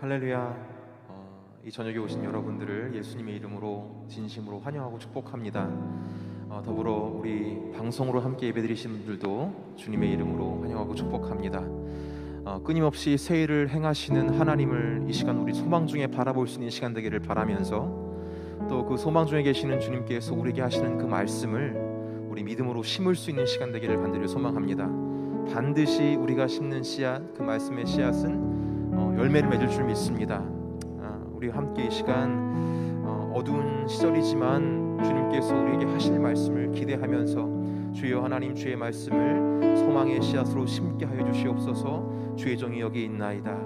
할렐루야. 이 저녁에 오신 여러분들을 예수님의 이름으로 진심으로 환영하고 축복합니다. 더불어 우리 방송으로 함께 예배드리신 분들도 주님의 이름으로 환영하고 축복합니다. 끊임없이 새 일을 행하시는 하나님을 이 시간 우리 소망 중에 바라볼 수 있는 시간 되기를 바라면서, 또 그 소망 중에 계시는 주님께서 우리에게 하시는 그 말씀을 우리 믿음으로 심을 수 있는 시간 되기를 간절히 소망합니다. 반드시 우리가 심는 씨앗, 그 말씀의 씨앗은 열매를 맺을 줄 믿습니다. 우리 함께 이 시간 어두운 시절이지만 주님께서 우리에게 하실 말씀을 기대하면서, 주여 하나님, 주의 말씀을 소망의 씨앗으로 심게 하여 주시옵소서. 주의 종이 여기 있나이다.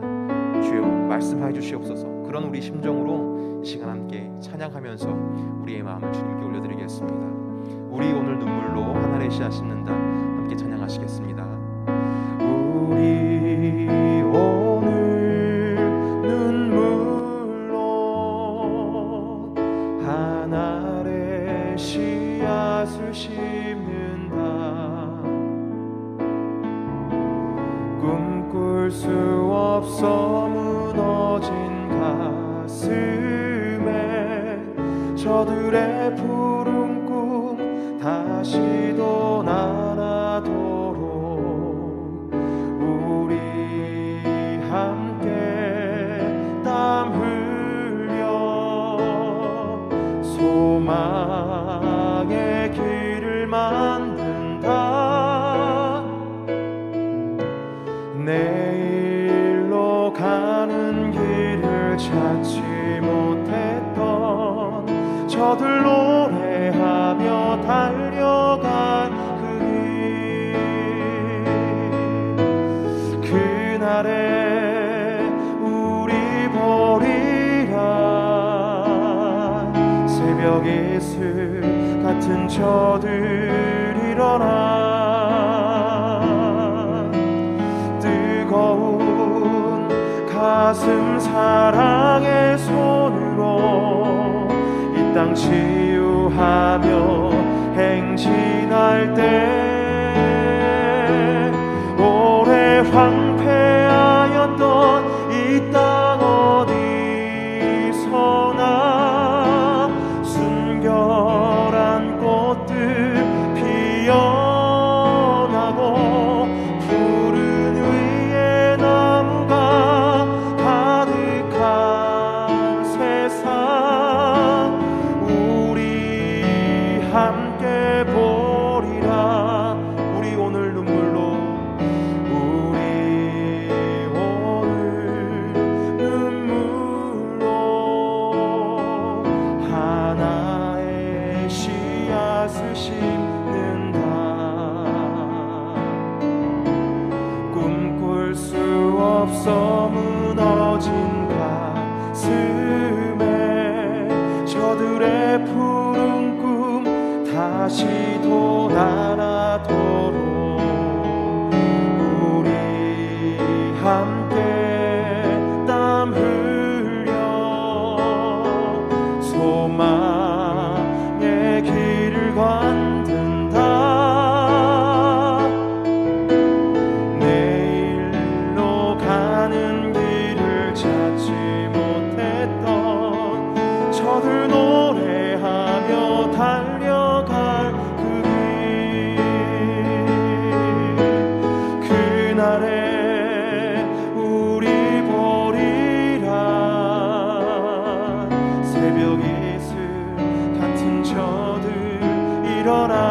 주여 말씀하여 주시옵소서. 그런 우리 심정으로 이 시간 함께 찬양하면서 우리의 마음을 주님께 올려드리겠습니다. 우리 오늘 눈물로 하늘의 씨앗 심는다. 함께 찬양하시겠습니다. 우리 오늘 눈물로 하늘의 씨앗을 심는다. 꿈꿀 수 없어 무너진 가슴에 저들의 푸른 꿈 다시도 날아도록 우리 함께 땀 흘려 소망의 길을 만든다. 내일로 가는 길을 찾지 못했던 저들 노래하며 달려간 그 길, 그날에 우리 보리라. 새벽 이슬 같은 저들 일어나 뜨거운 가슴 사랑의 손으로 이 땅 치유하며 행진할 때 오래 황폐하였던 이 땅 어디서나 순결한 꽃들 피어나고 푸른 위에 나무가 가득한 세상 우리 함께 보리라. 우리 오늘 눈물로, 우리 오늘 눈물로 하나의 씨앗을 심는다. 꿈꿀 수 없어 무너진 가슴에 저들의 푸른 꿈 다시도 날아도록 우리 함께 땀 흘려 소망의 길을 건든다. 내일로 가는 길을 찾지 못했던 저들 노래하며 달려갈 그 길, 그날에 우리 보리라. 새벽 이슬 같은 저들 일어나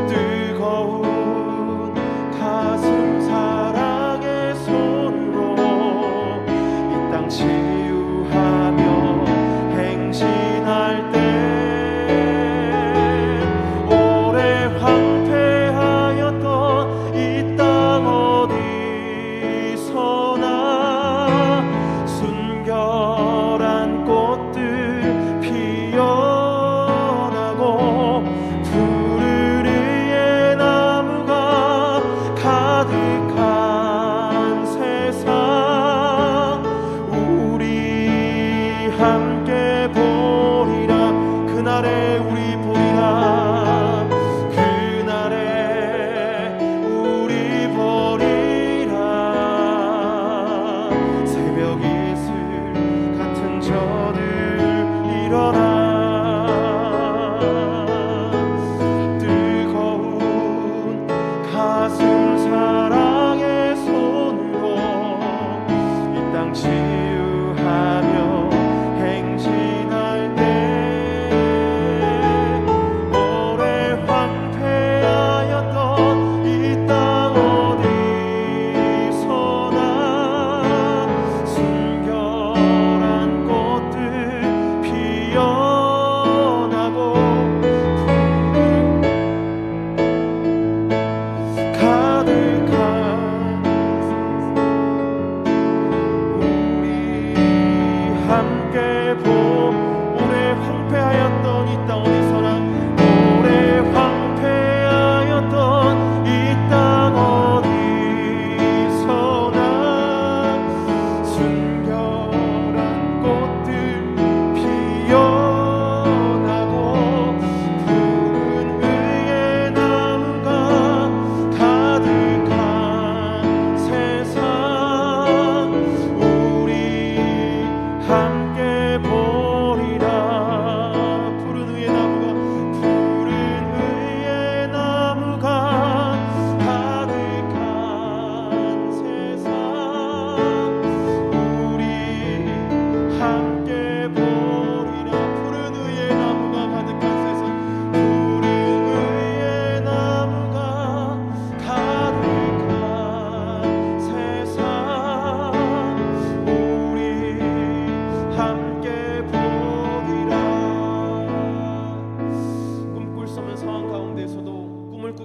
뜨거운 가슴 사랑의 손으로 이 땅 치유하며 행진할 때 오래 황폐하였던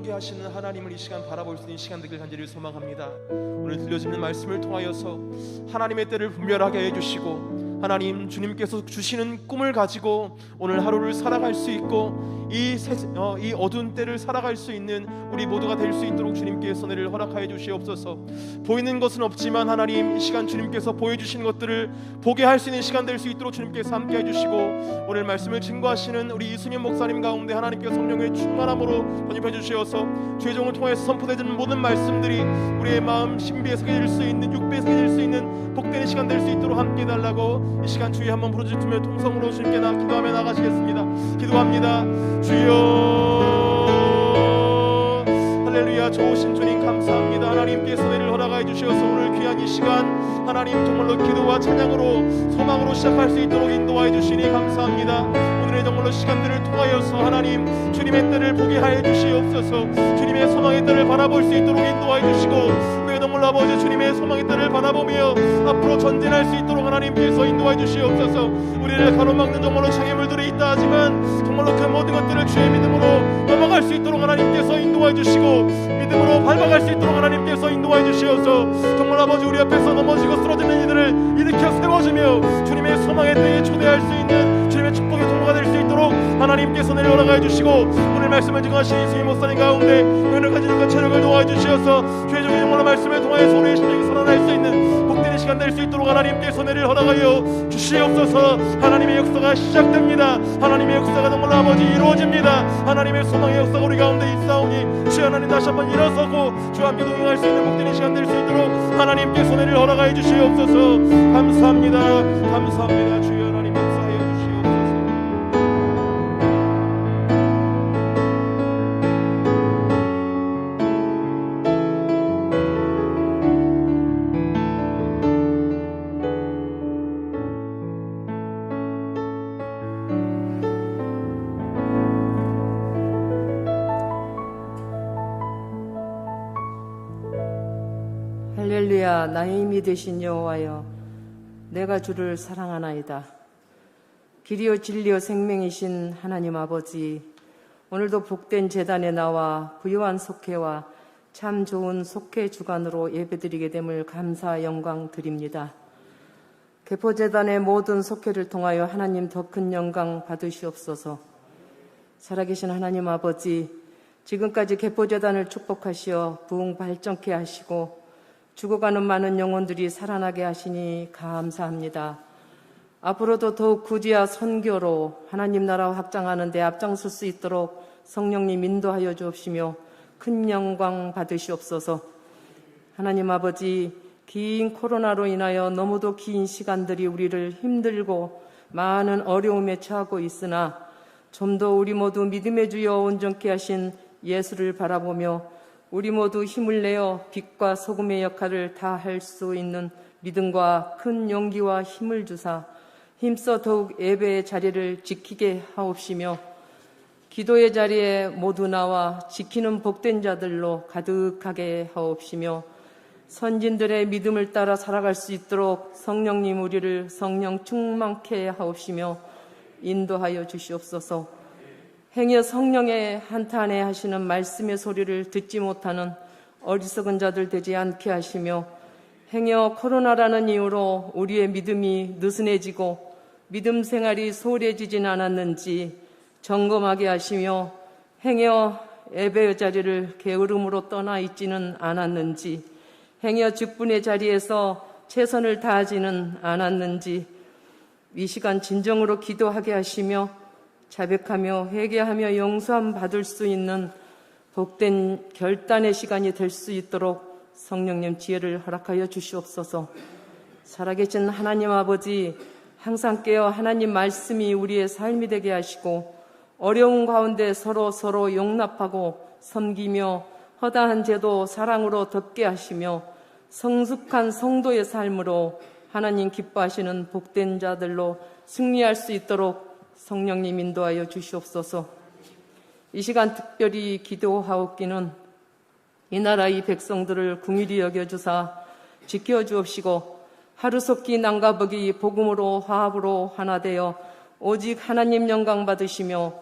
보게 하시는 하나님을 이 시간 바라볼 수 있는 시간 되길 간절히 소망합니다. 오늘 들려지는 말씀을 통하여서 하나님의 때를 분별하게 해주시고, 하나님 주님께서 주시는 꿈을 가지고 오늘 하루를 살아갈 수 있고, 이 어두운 때를 살아갈 수 있는 우리 모두가 될 수 있도록 주님께서 은혜를 허락하여 주시옵소서. 보이는 것은 없지만 하나님, 이 시간 주님께서 보여주시는 것들을 보게 할 수 있는 시간 될 수 있도록 주님께서 함께 해주시고, 오늘 말씀을 증거하시는 우리 이순현 목사님 가운데 하나님께서 성령의 충만함으로 번입해 주시어서 죄종을 통해서 선포되는 모든 말씀들이 우리의 마음 신비에 새겨질 수 있는, 육배에 새겨질 수 있는 복되는 시간 될 수 있도록 함께 해달라고 이 시간 주의 한번 부르짖으며 통성으로 주님께 기도하며 나가시겠습니다. 기도합니다. 주여, 할렐루야. 좋으신 주님 감사합니다. 하나님께서 은혜를 허락하여 주셔서 오늘 귀한 이 시간 하나님 정말로 기도와 찬양으로 소망으로 시작할 수 있도록 인도하여 주시니 감사합니다. 오늘의 정말로 시간들을 통하여서 하나님 주님의 때를 보게 하여 주시옵소서. 주님의 소망의 때를 바라볼 수 있도록 인도하여 주시고, 우리의 정말로 아버지 주님의 소망의 때를 바라보며 앞으로 전진할 수 있도록 하나님께서 인도하여 주시옵소서. 우리를 가로막는 정말로 장애물들이 있다 하지만 정말로 그 모든 것들을 주의 믿음으로 넘어갈 수 있도록 하나님께서 인도하여 주시고, 믿음으로 밟아갈 수 있도록 하나님께서 인도하여 주시어서 정말 아버지 우리 앞에서 넘어지고 쓰러지는 이들을 일으켜 세워주며 주님의 소망의 때에 초대할 수 있는 주님의 축복의 통로가 될 수 있도록 하나님께서 내려 허락하여 주시고, 오늘 말씀을 증거하신 이승희 목사님 가운데 은혜를 가지는 것 체력을 도와해 주시어서 죄적인 정말로 말씀을 통하여서 우리의 심령이 살아날 수 있는 복되는 시간 될 수 있도록 하나님께서 내려 허락하여 주시옵소서. 하나님의 역사가 시작됩니다. 하나님의 역사가 정말로 아버지 이루어집니다. 하나님의 소망의 역사가 우리 가운데 있사오니 주 하나님 다시 한번 일어서고 주와 함께 동행할 수 있는 복되는 시간 될 수 있도록 하나님께서 내려 허락하여 주시옵소서. 감사합니다. 감사합니다. 주여 하나님 역사하여 주시옵소서. 할렐루야. 나의 힘이 되신 여호와여, 내가 주를 사랑하나이다. 길이요 진리요 생명이신 하나님 아버지, 오늘도 복된 제단에 나와 부유한 속회와 참 좋은 속회 주간으로 예배드리게 됨을 감사 영광 드립니다. 개포제단의 모든 속회를 통하여 하나님 더 큰 영광 받으시옵소서. 살아계신 하나님 아버지, 지금까지 개포제단을 축복하시어 부흥 발전케 하시고 죽어가는 많은 영혼들이 살아나게 하시니 감사합니다. 앞으로도 더욱 구제와 선교로 하나님 나라 확장하는 데 앞장설 수 있도록 성령님 인도하여 주옵시며 큰 영광 받으시옵소서. 하나님 아버지, 긴 코로나로 인하여 너무도 긴 시간들이 우리를 힘들고 많은 어려움에 처하고 있으나 좀 더 우리 모두 믿음의 주여 온전케 하신 예수를 바라보며 우리 모두 힘을 내어 빛과 소금의 역할을 다 할 수 있는 믿음과 큰 용기와 힘을 주사 힘써 더욱 예배의 자리를 지키게 하옵시며 기도의 자리에 모두 나와 지키는 복된 자들로 가득하게 하옵시며 선진들의 믿음을 따라 살아갈 수 있도록 성령님 우리를 성령 충만케 하옵시며 인도하여 주시옵소서. 행여 성령의 한탄에 하시는 말씀의 소리를 듣지 못하는 어리석은 자들 되지 않게 하시며 행여 코로나라는 이유로 우리의 믿음이 느슨해지고 믿음 생활이 소홀해지진 않았는지 점검하게 하시며 행여 예배의 자리를 게으름으로 떠나 있지는 않았는지 행여 직분의 자리에서 최선을 다하지는 않았는지 이 시간 진정으로 기도하게 하시며 자백하며 회개하며 용서함 받을 수 있는 복된 결단의 시간이 될 수 있도록 성령님 지혜를 허락하여 주시옵소서. 살아계신 하나님 아버지, 항상 깨어 하나님 말씀이 우리의 삶이 되게 하시고 어려운 가운데 서로 용납하고 섬기며 허다한 제도 사랑으로 덮게 하시며 성숙한 성도의 삶으로 하나님 기뻐하시는 복된 자들로 승리할 수 있도록 성령님 인도하여 주시옵소서. 이 시간 특별히 기도하옵기는 이 나라 이 백성들을 긍휼히 여겨주사 지켜주옵시고 하루속히 남과 북이 복음으로 화합으로 하나 되어 오직 하나님 영광 받으시며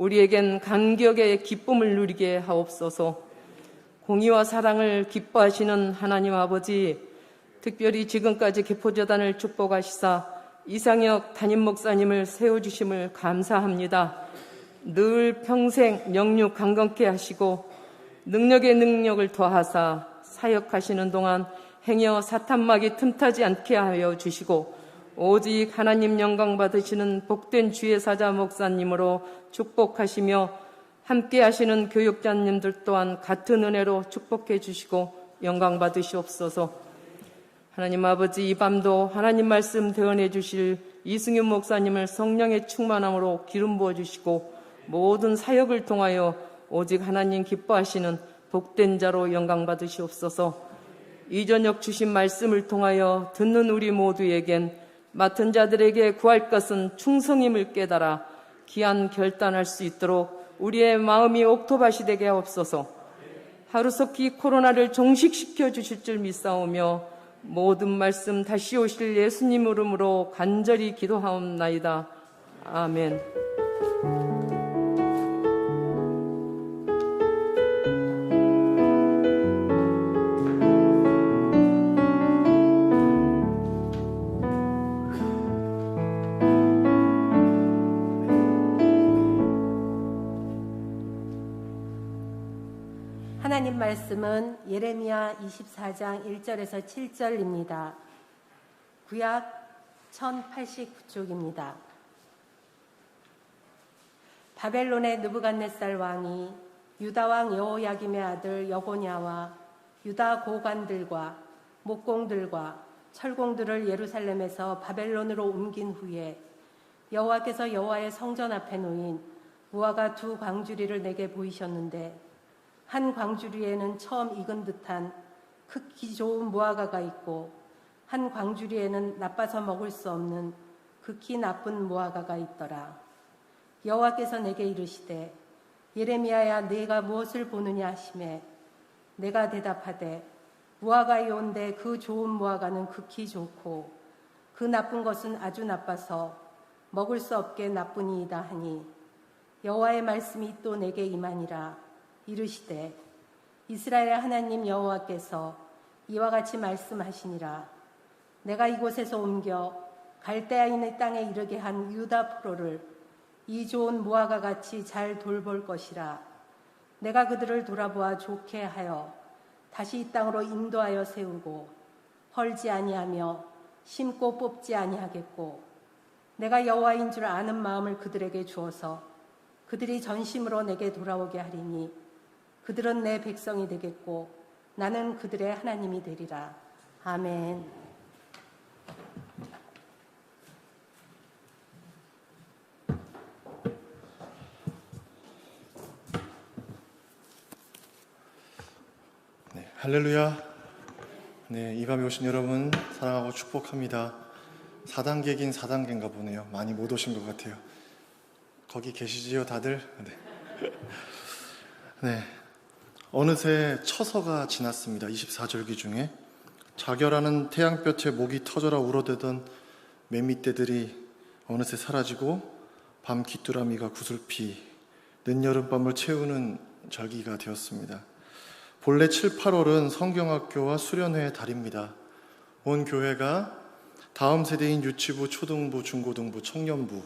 우리에겐 간격의 기쁨을 누리게 하옵소서. 공의와 사랑을 기뻐하시는 하나님 아버지, 특별히 지금까지 개포재단을 축복하시사 이상혁 담임 목사님을 세워주심을 감사합니다. 늘 평생 영육 강건케 하시고 능력의 능력을 더하사 사역하시는 동안 행여 사탄막이 틈타지 않게 하여 주시고 오직 하나님 영광 받으시는 복된 주의 사자 목사님으로 축복하시며 함께 하시는 교육자님들 또한 같은 은혜로 축복해 주시고 영광 받으시옵소서. 하나님 아버지, 이 밤도 하나님 말씀 대언해 주실 이승윤 목사님을 성령의 충만함으로 기름 부어 주시고 모든 사역을 통하여 오직 하나님 기뻐하시는 복된 자로 영광 받으시옵소서. 이 저녁 주신 말씀을 통하여 듣는 우리 모두에겐 맡은 자들에게 구할 것은 충성임을 깨달아 귀한 결단할 수 있도록 우리의 마음이 옥토밭이 되게 하옵소서. 하루속히 코로나를 종식시켜 주실 줄 믿사오며 모든 말씀 다시 오실 예수님 이름으로 간절히 기도하옵나이다. 아멘. 하나님 말씀은 예레미야 24장 1절에서 7절입니다. 구약 1089쪽입니다. 바벨론의 느부갓네살 왕이 유다 왕 여호야김의 아들 여고냐와 유다 고관들과 목공들과 철공들을 예루살렘에서 바벨론으로 옮긴 후에 여호와께서 여호와의 성전 앞에 놓인 무화과 두 광주리를 내게 보이셨는데 한 광주리에는 처음 익은 듯한 극히 좋은 무화과가 있고 한 광주리에는 나빠서 먹을 수 없는 극히 나쁜 무화과가 있더라. 여호와께서 내게 이르시되 예레미야야 네가 무엇을 보느냐 하시매 내가 대답하되 무화과이온데 그 좋은 무화과는 극히 좋고 그 나쁜 것은 아주 나빠서 먹을 수 없게 나쁘니이다 하니 여호와의 말씀이 또 내게 임하니라. 이르시되 이스라엘 하나님 여호와께서 이와 같이 말씀하시니라. 내가 이곳에서 옮겨 갈대아인의 땅에 이르게 한 유다 포로를 이 좋은 무화과 같이 잘 돌볼 것이라. 내가 그들을 돌아보아 좋게 하여 다시 이 땅으로 인도하여 세우고 헐지 아니하며 심고 뽑지 아니하겠고 내가 여호와인 줄 아는 마음을 그들에게 주어서 그들이 전심으로 내게 돌아오게 하리니 그들은 내 백성이 되겠고 나는 그들의 하나님이 되리라. 아멘. 네, 할렐루야. 네, 이 밤에 오신 여러분 사랑하고 축복합니다. 4단계긴 4단계인가 보네요. 많이 못 오신 것 같아요. 거기 계시지요, 다들? 네. 네. 어느새 처서가 지났습니다. 24절기 중에 자결하는 태양볕에 목이 터져라 울어대던 매미떼들이 어느새 사라지고 밤 귀뚜라미가 구슬피 늦여름밤을 채우는 절기가 되었습니다. 본래 7, 8월은 성경학교와 수련회의 달입니다. 온 교회가 다음 세대인 유치부, 초등부, 중고등부, 청년부에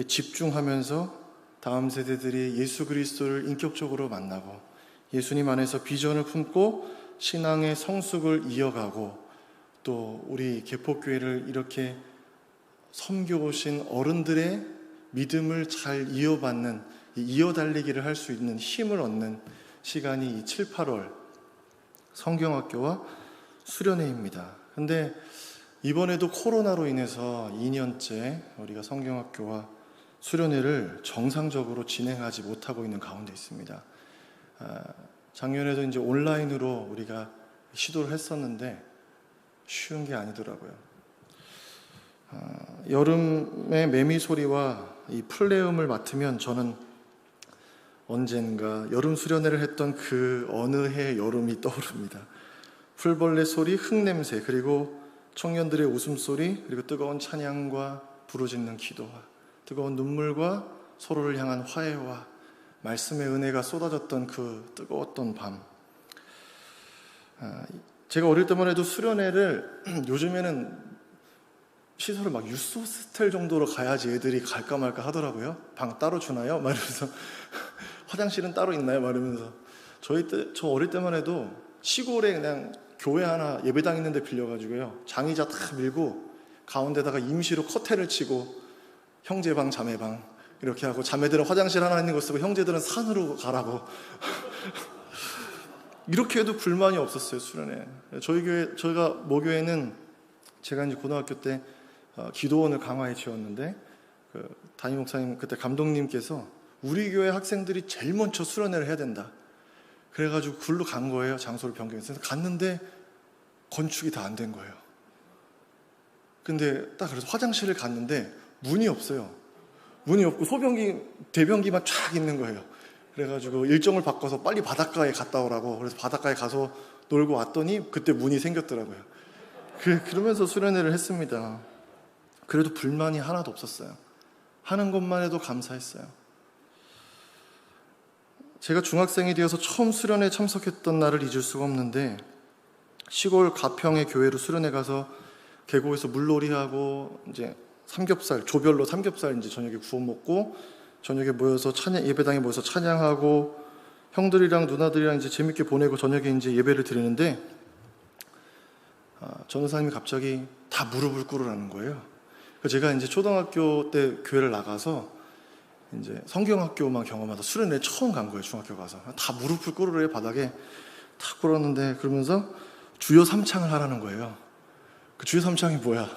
집중하면서 다음 세대들이 예수 그리스도를 인격적으로 만나고 예수님 안에서 비전을 품고 신앙의 성숙을 이어가고 또 우리 개포교회를 이렇게 섬겨오신 어른들의 믿음을 잘 이어받는 이어달리기를 할 수 있는 힘을 얻는 시간이 이 7, 8월 성경학교와 수련회입니다. 근데 이번에도 코로나로 인해서 2년째 우리가 성경학교와 수련회를 정상적으로 진행하지 못하고 있는 가운데 있습니다. 작년에도 이제 온라인으로 우리가 시도를 했었는데 쉬운 게 아니더라고요. 여름의 매미 소리와 이 풀내음을 맡으면 저는 언젠가 여름 수련회를 했던 그 어느 해 여름이 떠오릅니다. 풀벌레 소리, 흙냄새, 그리고 청년들의 웃음소리, 그리고 뜨거운 찬양과 부르짖는 기도와 뜨거운 눈물과 서로를 향한 화해와 말씀의 은혜가 쏟아졌던 그 뜨거웠던 밤. 제가 어릴 때만 해도 수련회를 요즘에는 시설을 막 유스 호스텔 정도로 가야지 애들이 갈까 말까 하더라고요. 방 따로 주나요? 막 이러면서 화장실은 따로 있나요? 막 이러면서 저 어릴 때만 해도 시골에 그냥 교회 하나 예배당 있는데 빌려가지고요, 장의자 다 밀고 가운데다가 임시로 커튼을 치고 형제방 자매방 이렇게 하고, 자매들은 화장실 하나 있는 거 쓰고 형제들은 산으로 가라고 이렇게 해도 불만이 없었어요. 수련회. 저희가 모교회는 제가 이제 고등학교 때 기도원을 강화해 지었는데, 담임 목사님 그때 감독님께서 우리 교회 학생들이 제일 먼저 수련회를 해야 된다 그래가지고 글로 간 거예요. 장소를 변경해서 갔는데 건축이 다 안 된 거예요. 근데 딱 그래서 화장실을 갔는데 문이 없어요. 문이 없고 소변기, 대변기만 쫙 있는 거예요. 그래가지고 일정을 바꿔서 빨리 바닷가에 갔다 오라고, 그래서 바닷가에 가서 놀고 왔더니 그때 문이 생겼더라고요. 그러면서 수련회를 했습니다. 그래도 불만이 하나도 없었어요. 하는 것만 해도 감사했어요. 제가 중학생이 되어서 처음 수련회에 참석했던 날을 잊을 수가 없는데, 시골 가평의 교회로 수련회 가서 계곡에서 물놀이하고 이제 삼겹살, 조별로 삼겹살 이제 저녁에 구워 먹고, 저녁에 모여서 예배당에 모여서 찬양하고, 형들이랑 누나들이랑 이제 재밌게 보내고 저녁에 이제 예배를 드리는데, 전도사님이 갑자기 다 무릎을 꿇으라는 거예요. 제가 이제 초등학교 때 교회를 나가서 이제 성경학교만 경험하다 수련회 처음 간 거예요. 중학교 가서 다 무릎을 꿇으래요. 바닥에 다 꿇었는데, 그러면서 주여 삼창을 하라는 거예요. 그 주여 삼창이 뭐야?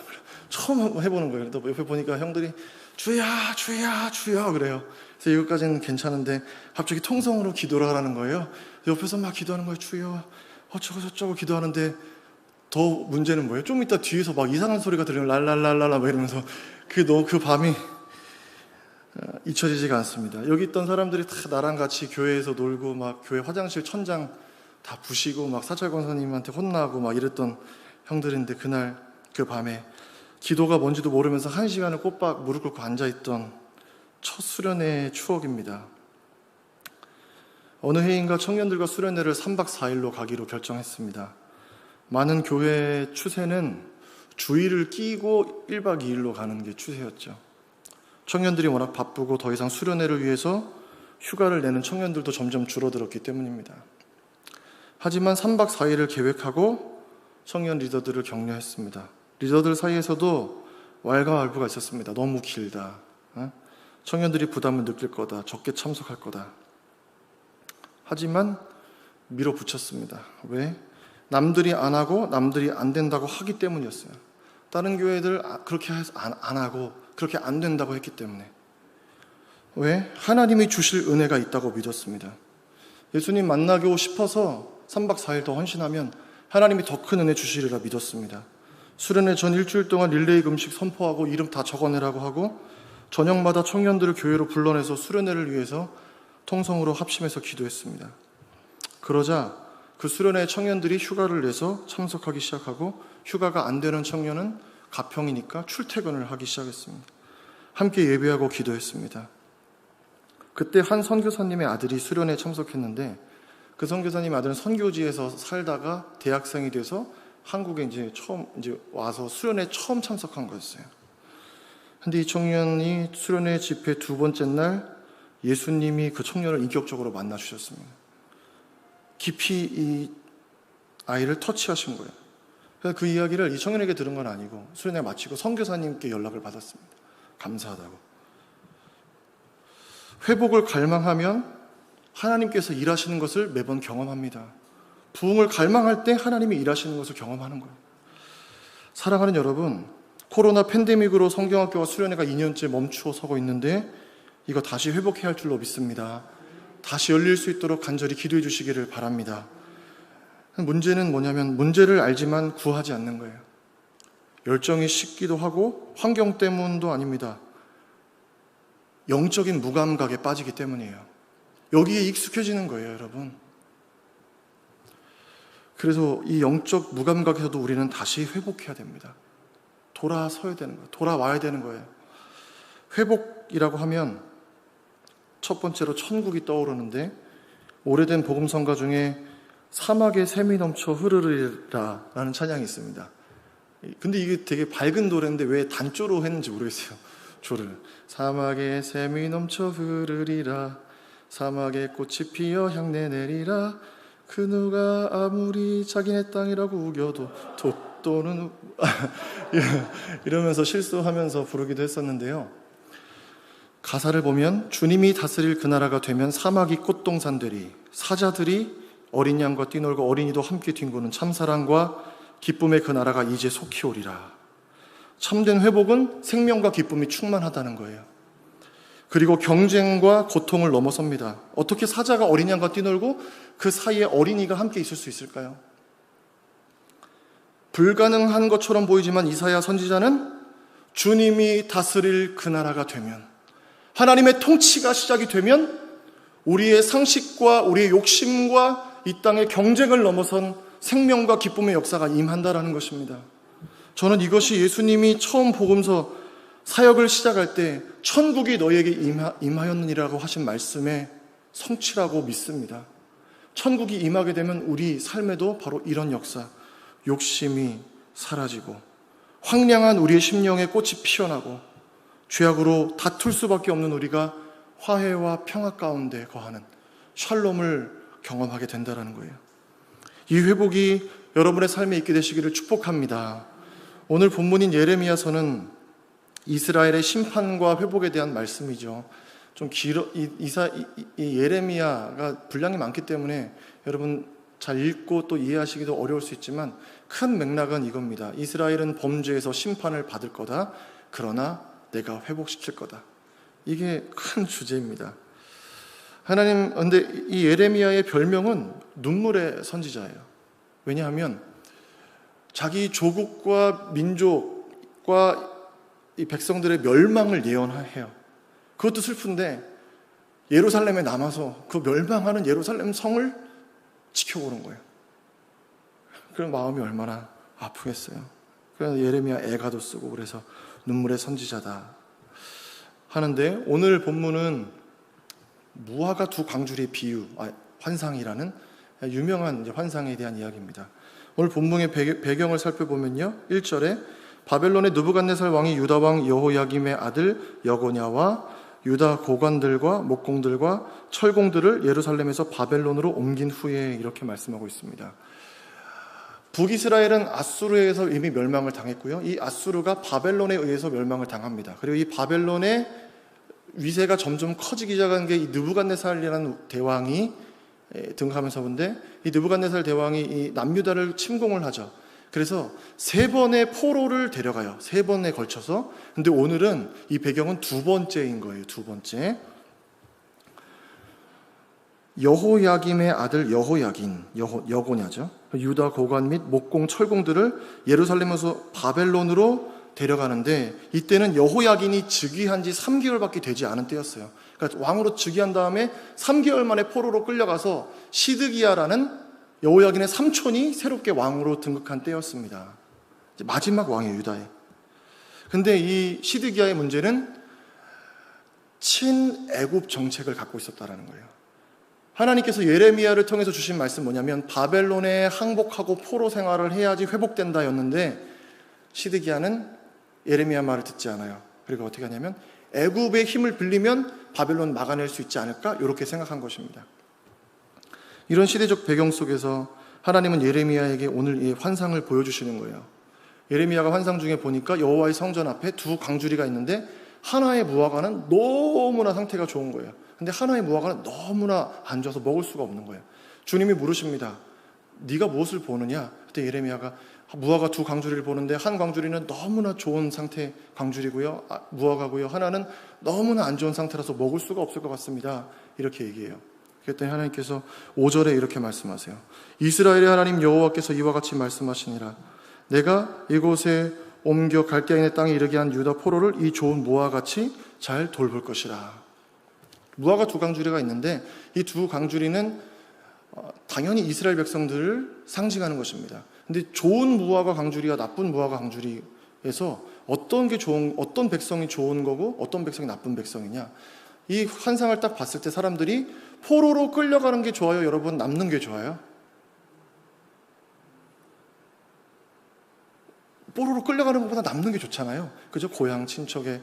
처음 해보는 거예요. 또 옆에 보니까 형들이 주여 주여 주여 그래요. 그래서 이것까지는 괜찮은데 갑자기 통성으로 기도를 하라는 거예요. 옆에서 막 기도하는 거예요. 주여 어쩌고 저쩌고 기도하는데, 더 문제는 뭐예요? 좀 이따 뒤에서 막 이상한 소리가 들리면 랄랄랄랄라 막 이러면서 그 밤이 잊혀지지가 않습니다. 여기 있던 사람들이 다 나랑 같이 교회에서 놀고, 막 교회 화장실 천장 다 부시고 막 사찰 권사님한테 혼나고 막 이랬던 형들인데, 그날 그 밤에 기도가 뭔지도 모르면서 1시간을 꼬박 무릎 꿇고 앉아있던 첫 수련회의 추억입니다. 어느 해인가 청년들과 수련회를 3박 4일로 가기로 결정했습니다. 많은 교회의 추세는 주일을 끼고 1박 2일로 가는 게 추세였죠. 청년들이 워낙 바쁘고 더 이상 수련회를 위해서 휴가를 내는 청년들도 점점 줄어들었기 때문입니다. 하지만 3박 4일을 계획하고 청년 리더들을 격려했습니다. 리더들 사이에서도 왈가왈부가 있었습니다. 너무 길다. 청년들이 부담을 느낄 거다. 적게 참석할 거다. 하지만 밀어붙였습니다. 왜? 남들이 안 하고 남들이 안 된다고 하기 때문이었어요. 다른 교회들 그렇게 안 하고 그렇게 안 된다고 했기 때문에. 왜? 하나님이 주실 은혜가 있다고 믿었습니다. 예수님 만나고 싶어서 3박 4일 더 헌신하면 하나님이 더 큰 은혜 주시리라 믿었습니다. 수련회 전 일주일 동안 릴레이 금식 선포하고 이름 다 적어내라고 하고, 저녁마다 청년들을 교회로 불러내서 수련회를 위해서 통성으로 합심해서 기도했습니다. 그러자 그 수련회 청년들이 휴가를 내서 참석하기 시작하고, 휴가가 안 되는 청년은 가평이니까 출퇴근을 하기 시작했습니다. 함께 예배하고 기도했습니다. 그때 한 선교사님의 아들이 수련회에 참석했는데, 그 선교사님의 아들은 선교지에서 살다가 대학생이 돼서 한국에 이제 와서 수련회에 처음 참석한 거였어요. 근데 이 청년이 수련회 집회 2번째 날 예수님이 그 청년을 인격적으로 만나 주셨습니다. 깊이 이 아이를 터치하신 거예요. 그래서 그 이야기를 이 청년에게 들은 건 아니고 수련회 마치고 선교사님께 연락을 받았습니다. 감사하다고. 회복을 갈망하면 하나님께서 일하시는 것을 매번 경험합니다. 부흥을 갈망할 때 하나님이 일하시는 것을 경험하는 거예요. 사랑하는 여러분, 코로나 팬데믹으로 성경학교와 수련회가 2년째 멈추어 서고 있는데 이거 다시 회복해야 할 줄로 믿습니다. 다시 열릴 수 있도록 간절히 기도해 주시기를 바랍니다. 문제는 뭐냐면 문제를 알지만 구하지 않는 거예요. 열정이 식기도 하고 환경 때문도 아닙니다. 영적인 무감각에 빠지기 때문이에요. 여기에 익숙해지는 거예요, 여러분. 그래서 이 영적 무감각에서도 우리는 다시 회복해야 됩니다. 돌아서야 되는 거예요. 돌아와야 되는 거예요. 회복이라고 하면 첫 번째로 천국이 떠오르는데, 오래된 복음성가 중에 사막에 샘이 넘쳐 흐르리라 라는 찬양이 있습니다. 근데 이게 되게 밝은 노래인데 왜 단조로 했는지 모르겠어요. 조를. 사막에 샘이 넘쳐 흐르리라, 사막에 꽃이 피어 향내 내리라, 그 누가 아무리 자기네 땅이라고 우겨도 독도는 이러면서 실수하면서 부르기도 했었는데요. 가사를 보면 주님이 다스릴 그 나라가 되면 사막이 꽃동산 되리, 사자들이 어린 양과 뛰놀고 어린이도 함께 뒹구는 참사랑과 기쁨의 그 나라가 이제 속히 오리라. 참된 회복은 생명과 기쁨이 충만하다는 거예요. 그리고 경쟁과 고통을 넘어섭니다. 어떻게 사자가 어린 양과 뛰놀고 그 사이에 어린이가 함께 있을 수 있을까요? 불가능한 것처럼 보이지만 이사야 선지자는 주님이 다스릴 그 나라가 되면, 하나님의 통치가 시작이 되면 우리의 상식과 우리의 욕심과 이 땅의 경쟁을 넘어선 생명과 기쁨의 역사가 임한다라는 것입니다. 저는 이것이 예수님이 처음 복음서 사역을 시작할 때 천국이 너희에게 임하였느니라고 하신 말씀의 성취라고 믿습니다. 천국이 임하게 되면 우리 삶에도 바로 이런 역사, 욕심이 사라지고 황량한 우리의 심령에 꽃이 피어나고 죄악으로 다툴 수밖에 없는 우리가 화해와 평화 가운데 거하는 샬롬을 경험하게 된다는 거예요. 이 회복이 여러분의 삶에 있게 되시기를 축복합니다. 오늘 본문인 예레미야서는 이스라엘의 심판과 회복에 대한 말씀이죠. 좀 길어, 이 예레미야가 분량이 많기 때문에 여러분 잘 읽고 또 이해하시기도 어려울 수 있지만 큰 맥락은 이겁니다. 이스라엘은 범죄에서 심판을 받을 거다. 그러나 내가 회복시킬 거다. 이게 큰 주제입니다. 하나님, 근데 이 예레미야의 별명은 눈물의 선지자예요. 왜냐하면 자기 조국과 민족과 이 백성들의 멸망을 예언해요. 그것도 슬픈데 예루살렘에 남아서 그 멸망하는 예루살렘 성을 지켜보는 거예요. 그런 마음이 얼마나 아프겠어요. 그래서 예레미야 애가도 쓰고 그래서 눈물의 선지자다 하는데, 오늘 본문은 무화과 두 광주리의 비유, 환상이라는 유명한 환상에 대한 이야기입니다. 오늘 본문의 배경을 살펴보면요, 1절에 바벨론의 느부갓네살 왕이 유다 왕 여호야김의 아들 여고냐와 유다 고관들과 목공들과 철공들을 예루살렘에서 바벨론으로 옮긴 후에 이렇게 말씀하고 있습니다. 북이스라엘은 아수르에 의해서 이미 멸망을 당했고요, 이 아수르가 바벨론에 의해서 멸망을 당합니다. 그리고 이 바벨론의 위세가 점점 커지기 시작한 게 이 느부갓네살이라는 대왕이 등장하면서, 본데 이 느부갓네살 대왕이 이 남유다를 침공을 하죠. 그래서 3번의 포로를 데려가요. 3번에 걸쳐서. 근데 오늘은 이 배경은 2번째인 거예요. 2번째. 여호야김의 아들 여고냐죠. 유다 고관 및 목공 철공들을 예루살렘에서 바벨론으로 데려가는데, 이때는 여호야긴이 즉위한 지 3개월밖에 되지 않은 때였어요. 그러니까 왕으로 즉위한 다음에 3개월 만에 포로로 끌려가서 시드기야라는 여호야긴의 삼촌이 새롭게 왕으로 등극한 때였습니다. 이제 마지막 왕이에요, 유다의. 근데 이 시드기야의 문제는 친애굽 정책을 갖고 있었다는 거예요. 하나님께서 예레미야를 통해서 주신 말씀 뭐냐면 바벨론에 항복하고 포로 생활을 해야지 회복된다였는데, 시드기야는 예레미야 말을 듣지 않아요. 그리고 어떻게 하냐면 애굽의 힘을 빌리면 바벨론 막아낼 수 있지 않을까, 이렇게 생각한 것입니다. 이런 시대적 배경 속에서 하나님은 예레미야에게 오늘 이 환상을 보여주시는 거예요. 예레미야가 환상 중에 보니까 여호와의 성전 앞에 2 광주리가 있는데 하나의 무화과는 너무나 상태가 좋은 거예요. 근데 하나의 무화과는 너무나 안 좋아서 먹을 수가 없는 거예요. 주님이 물으십니다. 네가 무엇을 보느냐? 그때 예레미야가 무화과 2 광주리를 보는데 한 광주리는 너무나 좋은 상태 광주리고요, 무화과고요, 하나는 너무나 안 좋은 상태라서 먹을 수가 없을 것 같습니다. 이렇게 얘기해요. 그랬더니 하나님께서 5절에 이렇게 말씀하세요. 이스라엘의 하나님 여호와께서 이와 같이 말씀하시니라. 내가 이곳에 옮겨 갈대아인의 땅에 이르게 한 유다 포로를 이 좋은 무화과같이 잘 돌볼 것이라. 무화과 2 광주리가 있는데 이 2 광주리는 당연히 이스라엘 백성들을 상징하는 것입니다. 근데 좋은 무화과 광주리와 나쁜 무화과 광주리에서 어떤 백성이 좋은 거고 어떤 백성이 나쁜 백성이냐? 이 환상을 딱 봤을 때 사람들이 포로로 끌려가는 게 좋아요? 여러분, 남는 게 좋아요? 포로로 끌려가는 것보다 남는 게 좋잖아요. 그죠? 고향, 친척에.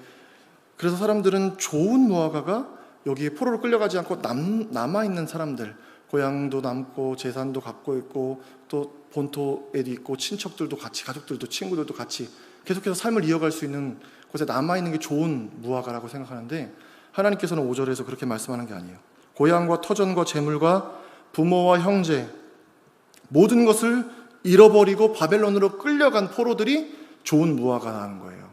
그래서 사람들은 좋은 무화과가 여기에 포로로 끌려가지 않고 남아있는 사람들, 고향도 남고 재산도 갖고 있고 또 본토에도 있고 친척들도 같이, 가족들도, 친구들도 같이 계속해서 삶을 이어갈 수 있는 곳에 남아있는 게 좋은 무화과라고 생각하는데, 하나님께서는 5절에서 그렇게 말씀하는 게 아니에요. 고향과 터전과 재물과 부모와 형제, 모든 것을 잃어버리고 바벨론으로 끌려간 포로들이 좋은 무화과라는 거예요.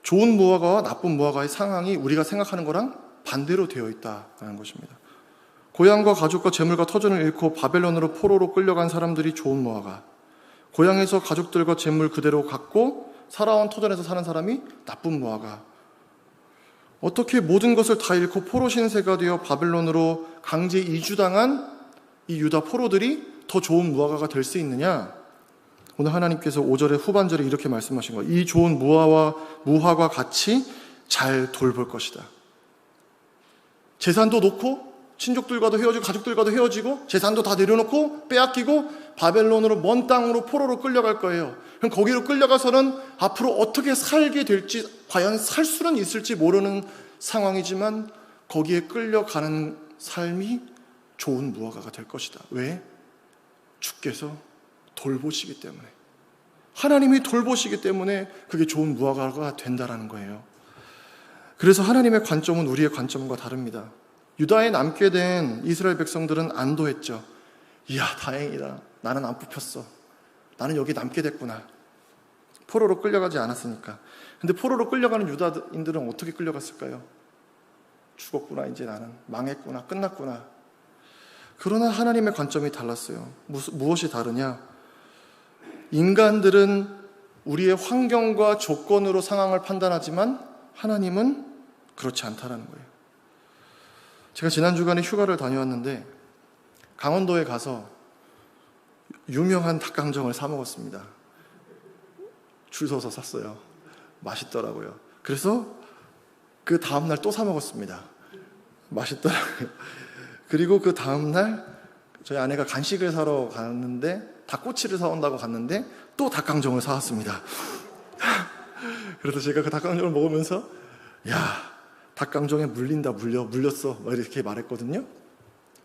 좋은 무화과와 나쁜 무화과의 상황이 우리가 생각하는 거랑 반대로 되어 있다는 것입니다. 고향과 가족과 재물과 터전을 잃고 바벨론으로 포로로 끌려간 사람들이 좋은 무화과, 고향에서 가족들과 재물 그대로 갖고 살아온 터전에서 사는 사람이 나쁜 무화과. 어떻게 모든 것을 다 잃고 포로 신세가 되어 바벨론으로 강제 이주당한 이 유다 포로들이 더 좋은 무화과가 될 수 있느냐? 오늘 하나님께서 5절의 후반절에 이렇게 말씀하신 거예요. 이 좋은 무화과 같이 잘 돌볼 것이다. 재산도 놓고 친족들과도 헤어지고 가족들과도 헤어지고 재산도 다 내려놓고 빼앗기고 바벨론으로 먼 땅으로 포로로 끌려갈 거예요. 그럼 거기로 끌려가서는 앞으로 어떻게 살게 될지, 과연 살 수는 있을지 모르는 상황이지만 거기에 끌려가는 삶이 좋은 무화과가 될 것이다. 왜? 주께서 돌보시기 때문에, 하나님이 돌보시기 때문에 그게 좋은 무화과가 된다라는 거예요. 그래서 하나님의 관점은 우리의 관점과 다릅니다. 유다에 남게 된 이스라엘 백성들은 안도했죠. 이야, 다행이다. 나는 안 뽑혔어. 나는 여기 남게 됐구나. 포로로 끌려가지 않았으니까. 근데 포로로 끌려가는 유다인들은 어떻게 끌려갔을까요? 죽었구나, 이제 나는 망했구나, 끝났구나. 그러나 하나님의 관점이 달랐어요. 무엇이 다르냐? 인간들은 우리의 환경과 조건으로 상황을 판단하지만 하나님은 그렇지 않다라는 거예요. 제가 지난 주간에 휴가를 다녀왔는데 강원도에 가서 유명한 닭강정을 사 먹었습니다. 줄 서서 샀어요. 맛있더라고요. 그래서 그 다음날 또 사 먹었습니다. 맛있더라고요. 그리고 그 다음날 저희 아내가 간식을 사러 갔는데, 닭꼬치를 사온다고 갔는데 또 닭강정을 사왔습니다. 그래서 제가 그 닭강정을 먹으면서 야, 닭강정에 물렸어 막 이렇게 말했거든요.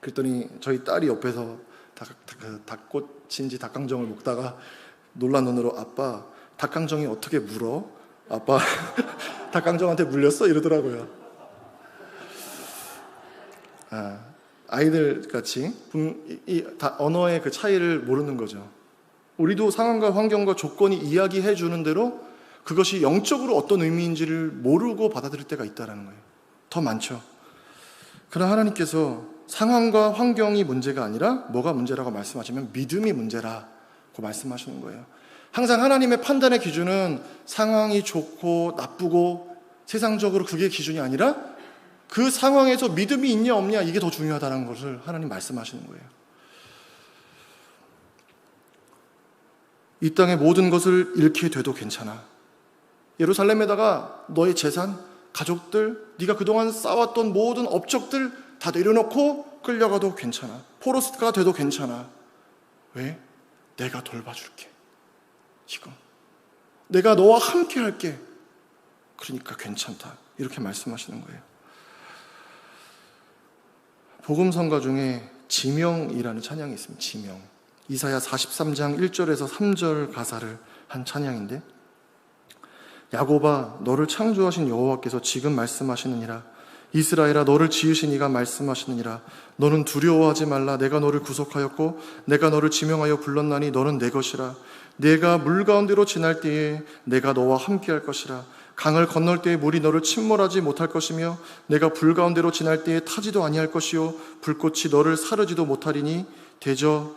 그랬더니 저희 딸이 옆에서 닭꼬치인지 닭강정을 먹다가 놀란 눈으로 아빠, 닭강정이 어떻게 물어? 아빠, 닭강정한테 물렸어? 이러더라고요. 아이들 같이 언어의 그 차이를 모르는 거죠. 우리도 상황과 환경과 조건이 이야기해 주는 대로 그것이 영적으로 어떤 의미인지를 모르고 받아들일 때가 있다는 거예요. 더 많죠. 그러나 하나님께서 상황과 환경이 문제가 아니라 뭐가 문제라고 말씀하시면 믿음이 문제라고 말씀하시는 거예요. 항상 하나님의 판단의 기준은 상황이 좋고 나쁘고 세상적으로 그게 기준이 아니라 그 상황에서 믿음이 있냐 없냐, 이게 더 중요하다는 것을 하나님 말씀하시는 거예요. 이 땅의 모든 것을 잃게 돼도 괜찮아. 예루살렘에다가 너의 재산, 가족들, 네가 그동안 쌓았던 모든 업적들 다 내려놓고 끌려가도 괜찮아. 포로스가 돼도 괜찮아. 왜? 내가 돌봐줄게. 지금 내가 너와 함께 할게. 그러니까 괜찮다. 이렇게 말씀하시는 거예요. 복음성가 중에 지명이라는 찬양이 있습니다. 지명. 이사야 43장 1절에서 3절 가사를 한 찬양인데, 야곱아, 너를 창조하신 여호와께서 지금 말씀하시느니라. 이스라엘아, 너를 지으신 이가 말씀하시느니라. 너는 두려워하지 말라. 내가 너를 구속하였고 내가 너를 지명하여 불렀나니 너는 내 것이라. 내가 물 가운데로 지날 때에 내가 너와 함께 할 것이라. 강을 건널 때에 물이 너를 침몰하지 못할 것이며 내가 불 가운데로 지날 때에 타지도 아니할 것이요 불꽃이 너를 사르지도 못하리니 대저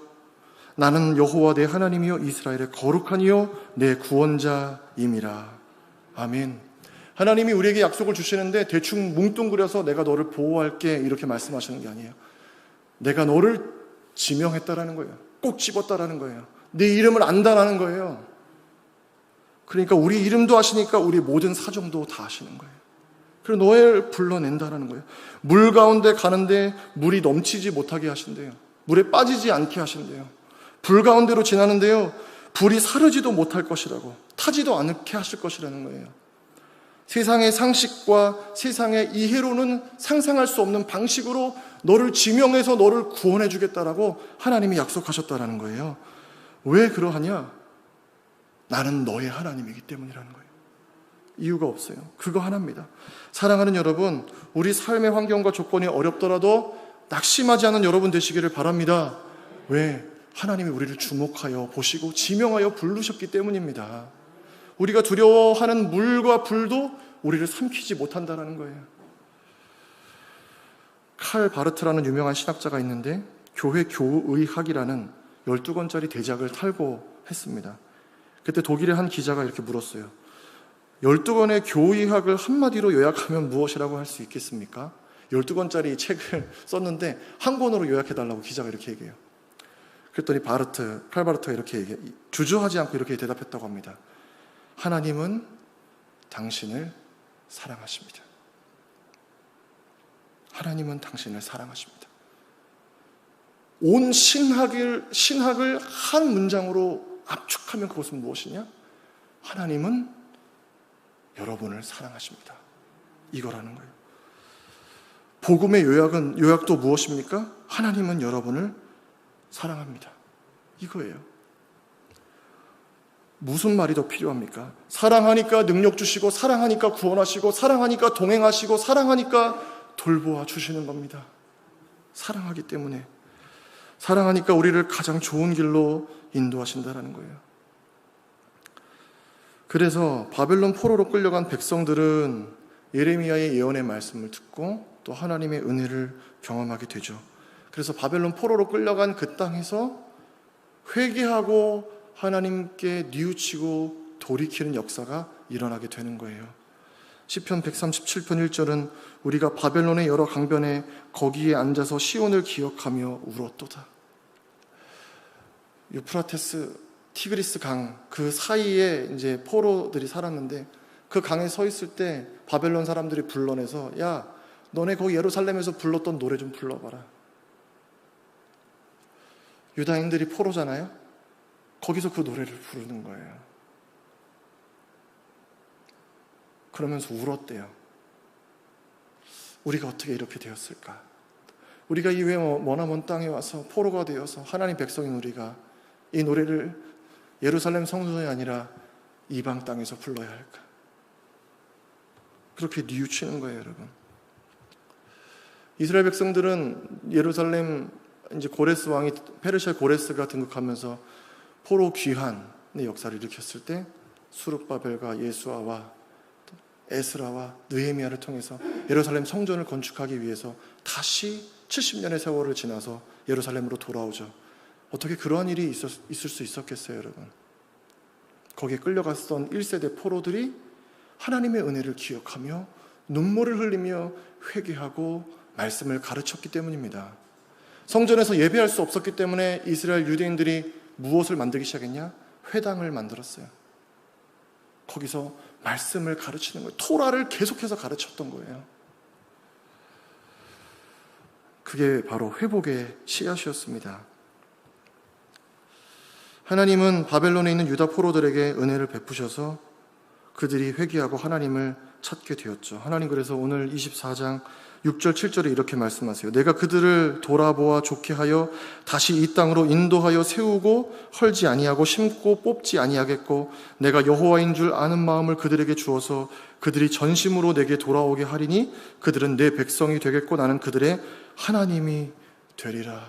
나는 여호와 내 하나님이요 이스라엘의 거룩한 이요 내 구원자임이라. 아멘. 하나님이 우리에게 약속을 주시는데 대충 뭉뚱그려서 내가 너를 보호할게 이렇게 말씀하시는 게 아니에요. 내가 너를 지명했다라는 거예요. 꼭 집었다라는 거예요. 네 이름을 안다라는 거예요. 그러니까 우리 이름도 아시니까 우리 모든 사정도 다 아시는 거예요. 그리고 노예를 불러낸다라는 거예요. 물 가운데 가는데 물이 넘치지 못하게 하신대요. 물에 빠지지 않게 하신대요. 불 가운데로 지나는데요, 불이 사르지도 못할 것이라고, 타지도 않게 하실 것이라는 거예요. 세상의 상식과 세상의 이해로는 상상할 수 없는 방식으로 너를 지명해서 너를 구원해 주겠다라고 하나님이 약속하셨다라는 거예요. 왜 그러하냐? 나는 너의 하나님이기 때문이라는 거예요. 이유가 없어요. 그거 하나입니다. 사랑하는 여러분, 우리 삶의 환경과 조건이 어렵더라도 낙심하지 않은 여러분 되시기를 바랍니다. 왜? 하나님이 우리를 주목하여 보시고 지명하여 부르셨기 때문입니다. 우리가 두려워하는 물과 불도 우리를 삼키지 못한다는 거예요. 칼 바르트라는 유명한 신학자가 있는데 교회 교의학이라는 12권짜리 대작을 탈고했습니다. 그때 독일의 한 기자가 이렇게 물었어요. 12권의 교의학을 한마디로 요약하면 무엇이라고 할 수 있겠습니까? 12권짜리 책을 썼는데 한 권으로 요약해달라고 기자가 이렇게 얘기해요. 그랬더니 칼 바르트가 이렇게 얘기해요. 주저하지 않고 이렇게 대답했다고 합니다. 하나님은 당신을 사랑하십니다. 하나님은 당신을 사랑하십니다. 온 신학을 한 문장으로 압축하면 그것은 무엇이냐? 하나님은 여러분을 사랑하십니다. 이거라는 거예요. 복음의 요약도 무엇입니까? 하나님은 여러분을 사랑합니다. 이거예요. 무슨 말이 더 필요합니까? 사랑하니까 능력 주시고, 사랑하니까 구원하시고, 사랑하니까 동행하시고, 사랑하니까 돌보아 주시는 겁니다. 사랑하기 때문에. 사랑하니까 우리를 가장 좋은 길로 인도하신다는 거예요. 그래서 바벨론 포로로 끌려간 백성들은 예레미야의 예언의 말씀을 듣고 또 하나님의 은혜를 경험하게 되죠. 그래서 바벨론 포로로 끌려간 그 땅에서 회개하고 하나님께 뉘우치고 돌이키는 역사가 일어나게 되는 거예요. 시편 137편 1절은 우리가 바벨론의 여러 강변에 거기에 앉아서 시온을 기억하며 울었도다. 유프라테스, 티그리스 강 그 사이에 이제 포로들이 살았는데 그 강에 서 있을 때 바벨론 사람들이 불러내서 야, 너네 거기 예루살렘에서 불렀던 노래 좀 불러봐라. 유다인들이 포로잖아요. 거기서 그 노래를 부르는 거예요. 그러면서 울었대요. 우리가 어떻게 이렇게 되었을까? 우리가 이 외 머나먼 땅에 와서 포로가 되어서 하나님 백성인 우리가 이 노래를 예루살렘 성전이 아니라 이방 땅에서 불러야 할까? 그렇게 뉘우치는 거예요, 여러분. 이스라엘 백성들은 예루살렘 이제 고레스 왕이 페르시아 고레스가 등극하면서 포로 귀환의 역사를 일으켰을 때 수룹바벨과 예수아와 에스라와 느헤미야를 통해서 예루살렘 성전을 건축하기 위해서 다시 70년의 세월을 지나서 예루살렘으로 돌아오죠. 어떻게 그러한 일이 있을 수 있었겠어요, 여러분? 거기에 끌려갔던 1세대 포로들이 하나님의 은혜를 기억하며 눈물을 흘리며 회개하고 말씀을 가르쳤기 때문입니다. 성전에서 예배할 수 없었기 때문에 이스라엘 유대인들이 무엇을 만들기 시작했냐? 회당을 만들었어요. 거기서 말씀을 가르치는 거예요. 토라를 계속해서 가르쳤던 거예요. 그게 바로 회복의 씨앗이었습니다. 하나님은 바벨론에 있는 유다 포로들에게 은혜를 베푸셔서 그들이 회개하고 하나님을 찾게 되었죠. 하나님 그래서 오늘 24장 6절 7절에 이렇게 말씀하세요. 내가 그들을 돌아보아 좋게 하여 다시 이 땅으로 인도하여 세우고 헐지 아니하고 심고 뽑지 아니하겠고 내가 여호와인 줄 아는 마음을 그들에게 주어서 그들이 전심으로 내게 돌아오게 하리니 그들은 내 백성이 되겠고 나는 그들의 하나님이 되리라.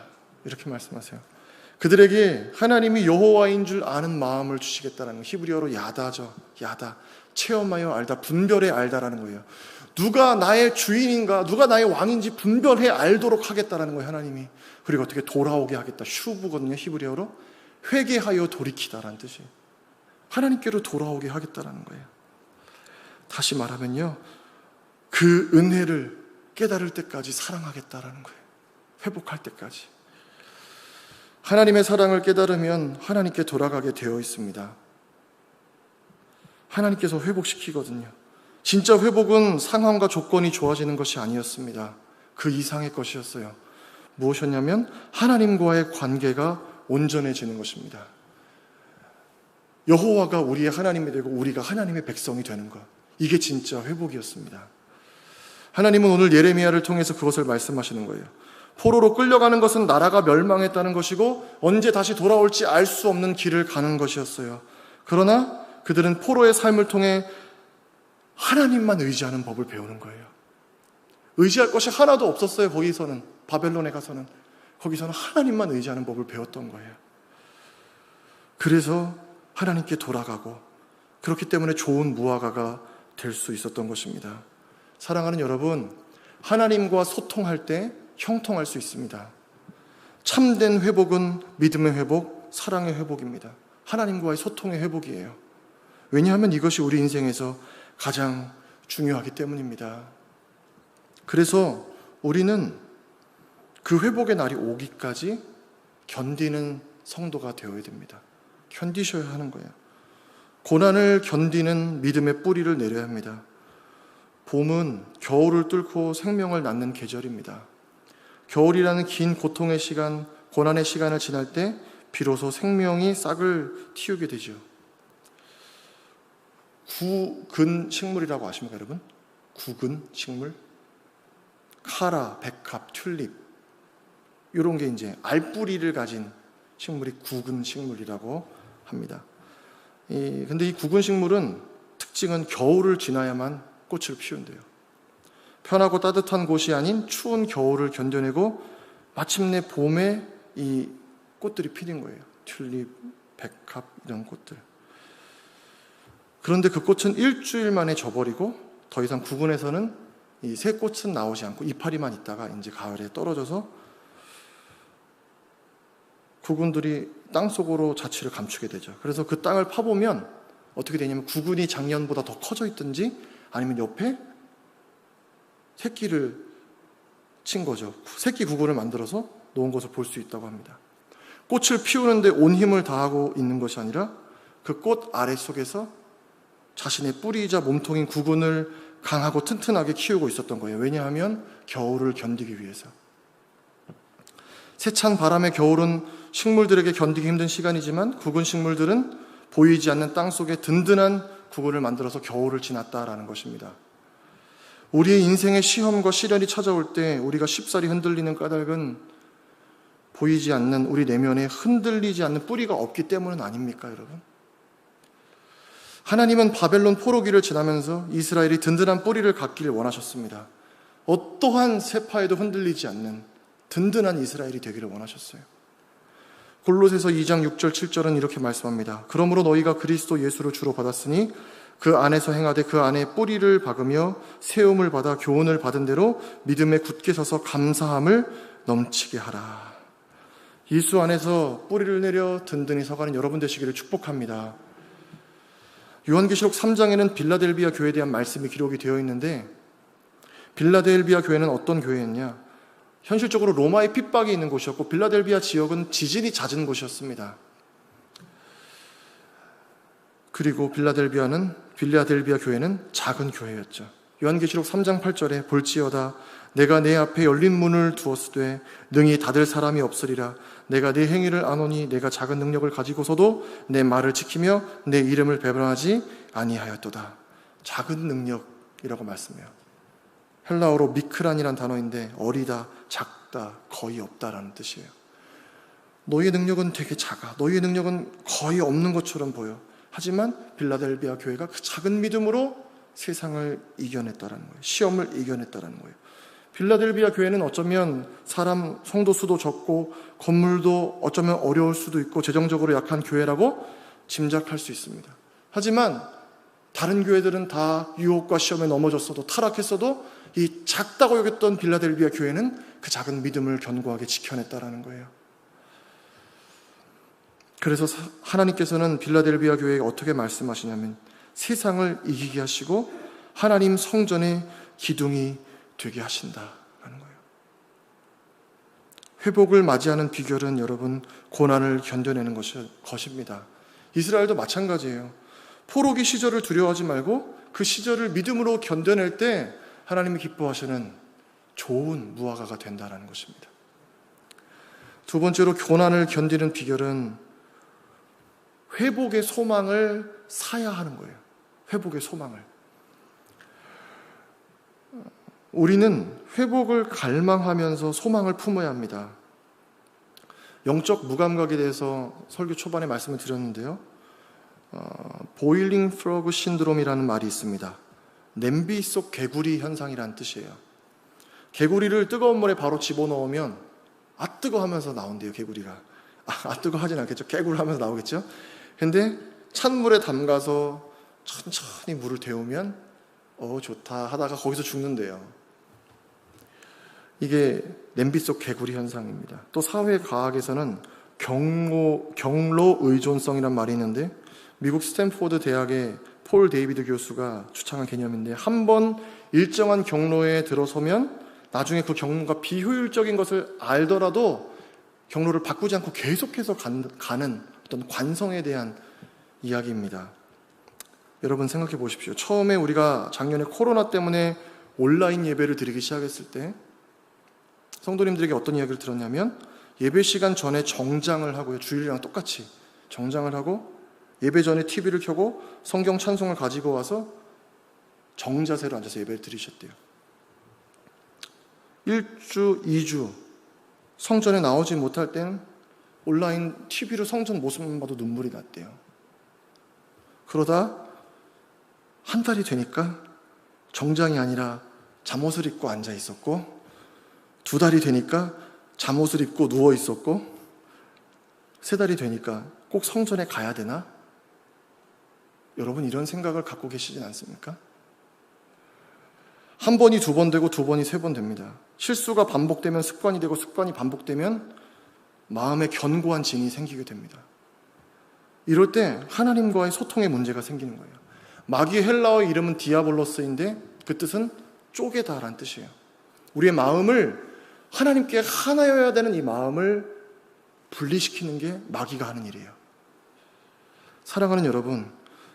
이렇게 말씀하세요. 그들에게 하나님이 여호와인 줄 아는 마음을 주시겠다는 거. 히브리어로 야다죠. 야다. 체험하여 알다. 분별해 알다라는 거예요. 누가 나의 주인인가, 누가 나의 왕인지 분별해 알도록 하겠다라는 거예요, 하나님이. 그리고 어떻게 돌아오게 하겠다. 슈브거든요, 히브리어로. 회개하여 돌이키다라는 뜻이. 하나님께로 돌아오게 하겠다라는 거예요. 다시 말하면요, 그 은혜를 깨달을 때까지 사랑하겠다라는 거예요. 회복할 때까지. 하나님의 사랑을 깨달으면 하나님께 돌아가게 되어 있습니다. 하나님께서 회복시키거든요. 진짜 회복은 상황과 조건이 좋아지는 것이 아니었습니다. 그 이상의 것이었어요. 무엇이었냐면 하나님과의 관계가 온전해지는 것입니다. 여호와가 우리의 하나님이 되고 우리가 하나님의 백성이 되는 것. 이게 진짜 회복이었습니다. 하나님은 오늘 예레미야를 통해서 그것을 말씀하시는 거예요. 포로로 끌려가는 것은 나라가 멸망했다는 것이고 언제 다시 돌아올지 알 수 없는 길을 가는 것이었어요. 그러나 그들은 포로의 삶을 통해 하나님만 의지하는 법을 배우는 거예요. 의지할 것이 하나도 없었어요. 거기서는, 바벨론에 가서는. 거기서는 하나님만 의지하는 법을 배웠던 거예요. 그래서 하나님께 돌아가고, 그렇기 때문에 좋은 무화과가 될 수 있었던 것입니다. 사랑하는 여러분, 하나님과 소통할 때 형통할 수 있습니다. 참된 회복은 믿음의 회복, 사랑의 회복입니다. 하나님과의 소통의 회복이에요. 왜냐하면 이것이 우리 인생에서 가장 중요하기 때문입니다. 그래서 우리는 그 회복의 날이 오기까지 견디는 성도가 되어야 됩니다. 견디셔야 하는 거예요. 고난을 견디는 믿음의 뿌리를 내려야 합니다. 봄은 겨울을 뚫고 생명을 낳는 계절입니다. 겨울이라는 긴 고통의 시간, 고난의 시간을 지날 때 비로소 생명이 싹을 틔우게 되죠. 구근 식물이라고 아십니까, 여러분? 구근 식물? 카라, 백합, 튤립 이런 게 이제 알뿌리를 가진 식물이 구근 식물이라고 합니다. 근데 이 구근 식물은 특징은 겨울을 지나야만 꽃을 피운대요. 편하고 따뜻한 곳이 아닌 추운 겨울을 견뎌내고 마침내 봄에 이 꽃들이 피는 거예요. 튤립, 백합 이런 꽃들. 그런데 그 꽃은 일주일 만에 져버리고 더 이상 구근에서는 이 새 꽃은 나오지 않고 이파리만 있다가 이제 가을에 떨어져서 구근들이 땅속으로 자취를 감추게 되죠. 그래서 그 땅을 파보면 어떻게 되냐면 구근이 작년보다 더 커져 있든지 아니면 옆에 새끼를 친 거죠. 새끼 구근을 만들어서 놓은 것을 볼 수 있다고 합니다. 꽃을 피우는데 온 힘을 다하고 있는 것이 아니라 그 꽃 아래 속에서 자신의 뿌리이자 몸통인 구근을 강하고 튼튼하게 키우고 있었던 거예요. 왜냐하면 겨울을 견디기 위해서. 세찬 바람의 겨울은 식물들에게 견디기 힘든 시간이지만 구근 식물들은 보이지 않는 땅 속에 든든한 구근을 만들어서 겨울을 지났다라는 것입니다. 우리의 인생의 시험과 시련이 찾아올 때 우리가 쉽사리 흔들리는 까닭은 보이지 않는 우리 내면에 흔들리지 않는 뿌리가 없기 때문은 아닙니까, 여러분? 하나님은 바벨론 포로기를 지나면서 이스라엘이 든든한 뿌리를 갖기를 원하셨습니다. 어떠한 세파에도 흔들리지 않는 든든한 이스라엘이 되기를 원하셨어요. 골로새서 2장 6절 7절은 이렇게 말씀합니다. 그러므로 너희가 그리스도 예수를 주로 받았으니 그 안에서 행하되 그 안에 뿌리를 박으며 세움을 받아 교훈을 받은 대로 믿음에 굳게 서서 감사함을 넘치게 하라. 예수 안에서 뿌리를 내려 든든히 서가는 여러분 되시기를 축복합니다. 요한계시록 3장에는 빌라델비아 교회에 대한 말씀이 기록이 되어 있는데 빌라델비아 교회는 어떤 교회였냐? 현실적으로 로마의 핍박이 있는 곳이었고 빌라델비아 지역은 지진이 잦은 곳이었습니다. 그리고 빌라델비아 교회는 작은 교회였죠. 요한계시록 3장 8절에 볼지어다 내가 내 앞에 열린 문을 두었으되 능히 닫을 사람이 없으리라. 내가 내 행위를 아노니 내가 작은 능력을 가지고서도 내 말을 지키며 내 이름을 배반하지 아니하였도다. 작은 능력이라고 말씀해요. 헬라어로 미크란이란 단어인데 어리다, 작다, 거의 없다라는 뜻이에요. 너희의 능력은 되게 작아. 너희의 능력은 거의 없는 것처럼 보여. 하지만 빌라델비아 교회가 그 작은 믿음으로 세상을 이겨냈다라는 거예요. 시험을 이겨냈다라는 거예요. 빌라델비아 교회는 어쩌면 사람 성도 수도 적고 건물도 어쩌면 어려울 수도 있고 재정적으로 약한 교회라고 짐작할 수 있습니다. 하지만 다른 교회들은 다 유혹과 시험에 넘어졌어도 타락했어도 이 작다고 여겼던 빌라델비아 교회는 그 작은 믿음을 견고하게 지켜냈다라는 거예요. 그래서 하나님께서는 빌라델비아 교회에 어떻게 말씀하시냐면 세상을 이기게 하시고 하나님 성전의 기둥이 되게 하신다라는 거예요. 회복을 맞이하는 비결은 여러분 고난을 견뎌내는 것입니다. 이스라엘도 마찬가지예요. 포로기 시절을 두려워하지 말고 그 시절을 믿음으로 견뎌낼 때 하나님이 기뻐하시는 좋은 무화과가 된다는 것입니다. 두 번째로 고난을 견디는 비결은 회복의 소망을 사야 하는 거예요. 회복의 소망을. 우리는 회복을 갈망하면서 소망을 품어야 합니다. 영적 무감각에 대해서 설교 초반에 말씀을 드렸는데요. 보일링 프로그 신드롬이라는 말이 있습니다. 냄비 속 개구리 현상이라는 뜻이에요. 개구리를 뜨거운 물에 바로 집어넣으면 뜨거 하면서 나온대요, 개구리가. 뜨거 하진 않겠죠. 개굴 하면서 나오겠죠. 근데 찬물에 담가서 천천히 물을 데우면 좋다 하다가 거기서 죽는데요. 이게 냄비 속 개구리 현상입니다. 또 사회과학에서는 경로 의존성이란 말이 있는데 미국 스탠포드 대학의 폴 데이비드 교수가 주창한 개념인데 한 번 일정한 경로에 들어서면 나중에 그 경로가 비효율적인 것을 알더라도 경로를 바꾸지 않고 계속해서 가는 어떤 관성에 대한 이야기입니다. 여러분 생각해 보십시오. 처음에 우리가 작년에 코로나 때문에 온라인 예배를 드리기 시작했을 때 성도님들에게 어떤 이야기를 들었냐면 예배 시간 전에 정장을 하고요. 주일이랑 똑같이 정장을 하고 예배 전에 TV를 켜고 성경 찬송을 가지고 와서 정자세로 앉아서 예배를 드리셨대요. 1주, 2주 성전에 나오지 못할 땐 온라인 TV로 성전 모습만 봐도 눈물이 났대요. 그러다 한 달이 되니까 정장이 아니라 잠옷을 입고 앉아 있었고 2달이 되니까 잠옷을 입고 누워 있었고 3달이 되니까 꼭 성전에 가야 되나? 여러분 이런 생각을 갖고 계시진 않습니까? 한 번이 2번 되고 2번이 3번 됩니다. 실수가 반복되면 습관이 되고 습관이 반복되면 마음에 견고한 진이 생기게 됩니다. 이럴 때 하나님과의 소통에 문제가 생기는 거예요. 마귀의 헬라어 이름은 디아볼로스인데 그 뜻은 쪼개다라는 뜻이에요. 우리의 마음을 하나님께 하나여야 되는 이 마음을 분리시키는 게 마귀가 하는 일이에요. 사랑하는 여러분,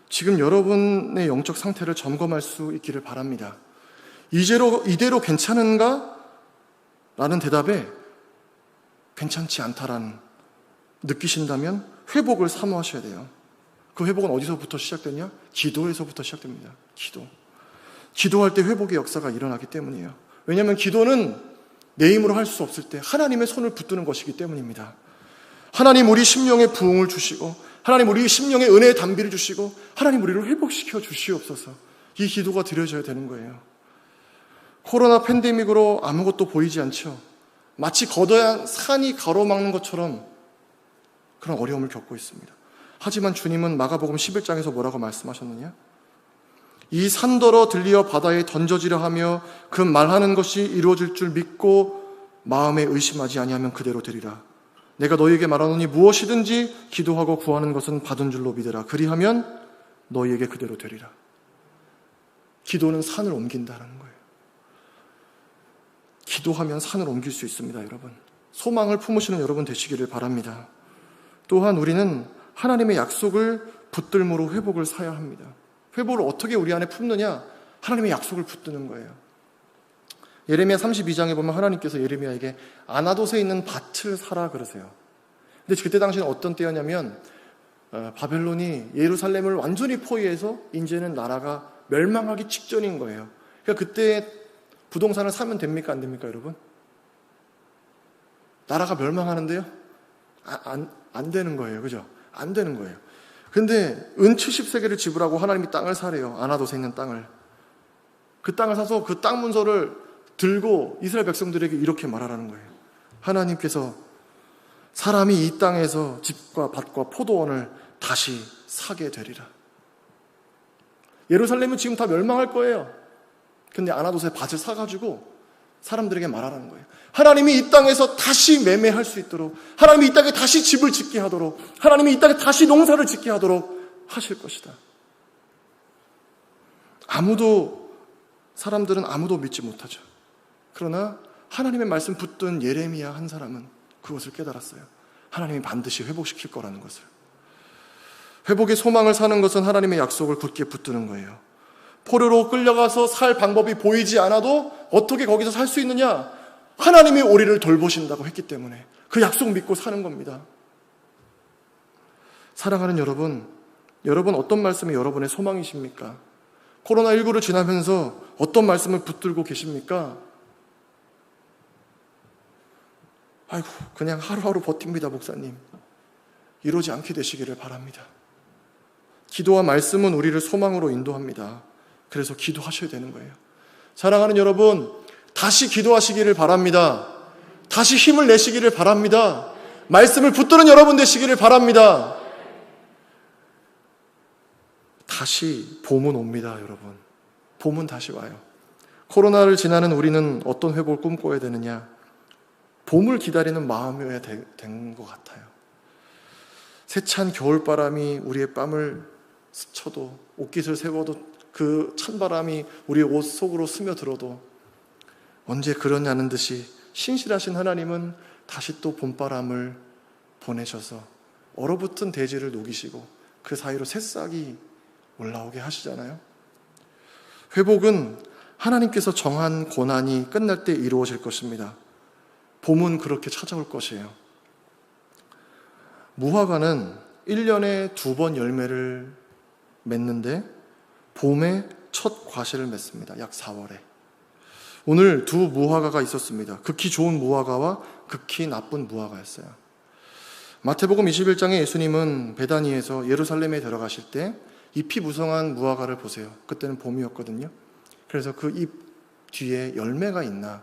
지금 여러분의 영적 상태를 점검할 수 있기를 바랍니다. 이대로 괜찮은가? 라는 대답에 괜찮지 않다라는 느끼신다면 회복을 사모하셔야 돼요. 그 회복은 어디서부터 시작되냐? 기도에서부터 시작됩니다. 기도할 때 회복의 역사가 일어나기 때문이에요. 왜냐하면 기도는 내 힘으로 할 수 없을 때 하나님의 손을 붙드는 것이기 때문입니다. 하나님 우리 심령에 부흥을 주시고 하나님 우리 심령에 은혜의 담비를 주시고 하나님 우리를 회복시켜 주시옵소서. 이 기도가 드려져야 되는 거예요. 코로나 팬데믹으로 아무것도 보이지 않죠. 마치 거대한 산이 가로막는 것처럼 그런 어려움을 겪고 있습니다. 하지만 주님은 마가복음 11장에서 뭐라고 말씀하셨느냐? 이 산더러 들리어 바다에 던져지려 하며 그 말하는 것이 이루어질 줄 믿고 마음에 의심하지 아니하면 그대로 되리라. 내가 너희에게 말하노니 무엇이든지 기도하고 구하는 것은 받은 줄로 믿으라. 그리하면 너희에게 그대로 되리라. 기도는 산을 옮긴다는 거예요. 기도하면 산을 옮길 수 있습니다, 여러분. 소망을 품으시는 여러분 되시기를 바랍니다. 또한 우리는 하나님의 약속을 붙들므로 회복을 사야 합니다. 회복을 어떻게 우리 안에 품느냐? 하나님의 약속을 붙드는 거예요. 예레미야 32장에 보면 하나님께서 예레미야에게 아나돗에 있는 밭을 사라 그러세요. 근데 그때 당시는 어떤 때였냐면 바벨론이 예루살렘을 완전히 포위해서 이제는 나라가 멸망하기 직전인 거예요. 그러니까 그때 부동산을 사면 됩니까? 안 됩니까, 여러분? 나라가 멸망하는데요? 안 되는 거예요. 그죠? 안 되는 거예요. 근데 은 70세겔을 지불하고 하나님이 땅을 사래요. 아나돗에 있는 땅을. 그 땅을 사서 그 땅 문서를 들고 이스라엘 백성들에게 이렇게 말하라는 거예요. 하나님께서 사람이 이 땅에서 집과 밭과 포도원을 다시 사게 되리라. 예루살렘은 지금 다 멸망할 거예요. 근데 아나돗에 밭을 사가지고 사람들에게 말하라는 거예요. 하나님이 이 땅에서 다시 매매할 수 있도록, 하나님이 이 땅에 다시 집을 짓게 하도록, 하나님이 이 땅에 다시 농사를 짓게 하도록 하실 것이다. 사람들은 아무도 믿지 못하죠. 그러나 하나님의 말씀 붙든 예레미야 한 사람은 그것을 깨달았어요. 하나님이 반드시 회복시킬 거라는 것을. 회복의 소망을 사는 것은 하나님의 약속을 굳게 붙드는 거예요. 포로로 끌려가서 살 방법이 보이지 않아도 어떻게 거기서 살 수 있느냐? 하나님이 우리를 돌보신다고 했기 때문에 그 약속 믿고 사는 겁니다. 사랑하는 여러분, 여러분 어떤 말씀이 여러분의 소망이십니까? 코로나19를 지나면서 어떤 말씀을 붙들고 계십니까? 아이고, 그냥 하루하루 버팁니다, 목사님. 이러지 않게 되시기를 바랍니다. 기도와 말씀은 우리를 소망으로 인도합니다. 그래서 기도하셔야 되는 거예요. 사랑하는 여러분, 다시 기도하시기를 바랍니다. 다시 힘을 내시기를 바랍니다. 말씀을 붙드는 여러분 되시기를 바랍니다. 다시 봄은 옵니다, 여러분. 봄은 다시 와요. 코로나를 지나는 우리는 어떤 회복을 꿈꿔야 되느냐? 봄을 기다리는 마음이어야 된 것 같아요. 세찬 겨울바람이 우리의 뺨을 스쳐도, 옷깃을 세워도, 그 찬바람이 우리의 옷 속으로 스며들어도 언제 그러냐는 듯이 신실하신 하나님은 다시 또 봄바람을 보내셔서 얼어붙은 대지를 녹이시고 그 사이로 새싹이 올라오게 하시잖아요. 회복은 하나님께서 정한 고난이 끝날 때 이루어질 것입니다. 봄은 그렇게 찾아올 것이에요. 무화과는 1년에 2번 열매를 맺는데 봄에 첫 과실을 맺습니다. 약 4월에. 오늘 두 무화과가 있었습니다. 극히 좋은 무화과와 극히 나쁜 무화과였어요. 마태복음 21장에 예수님은 베다니에서 예루살렘에 들어가실 때 잎이 무성한 무화과를 보세요. 그때는 봄이었거든요. 그래서 그 잎 뒤에 열매가 있나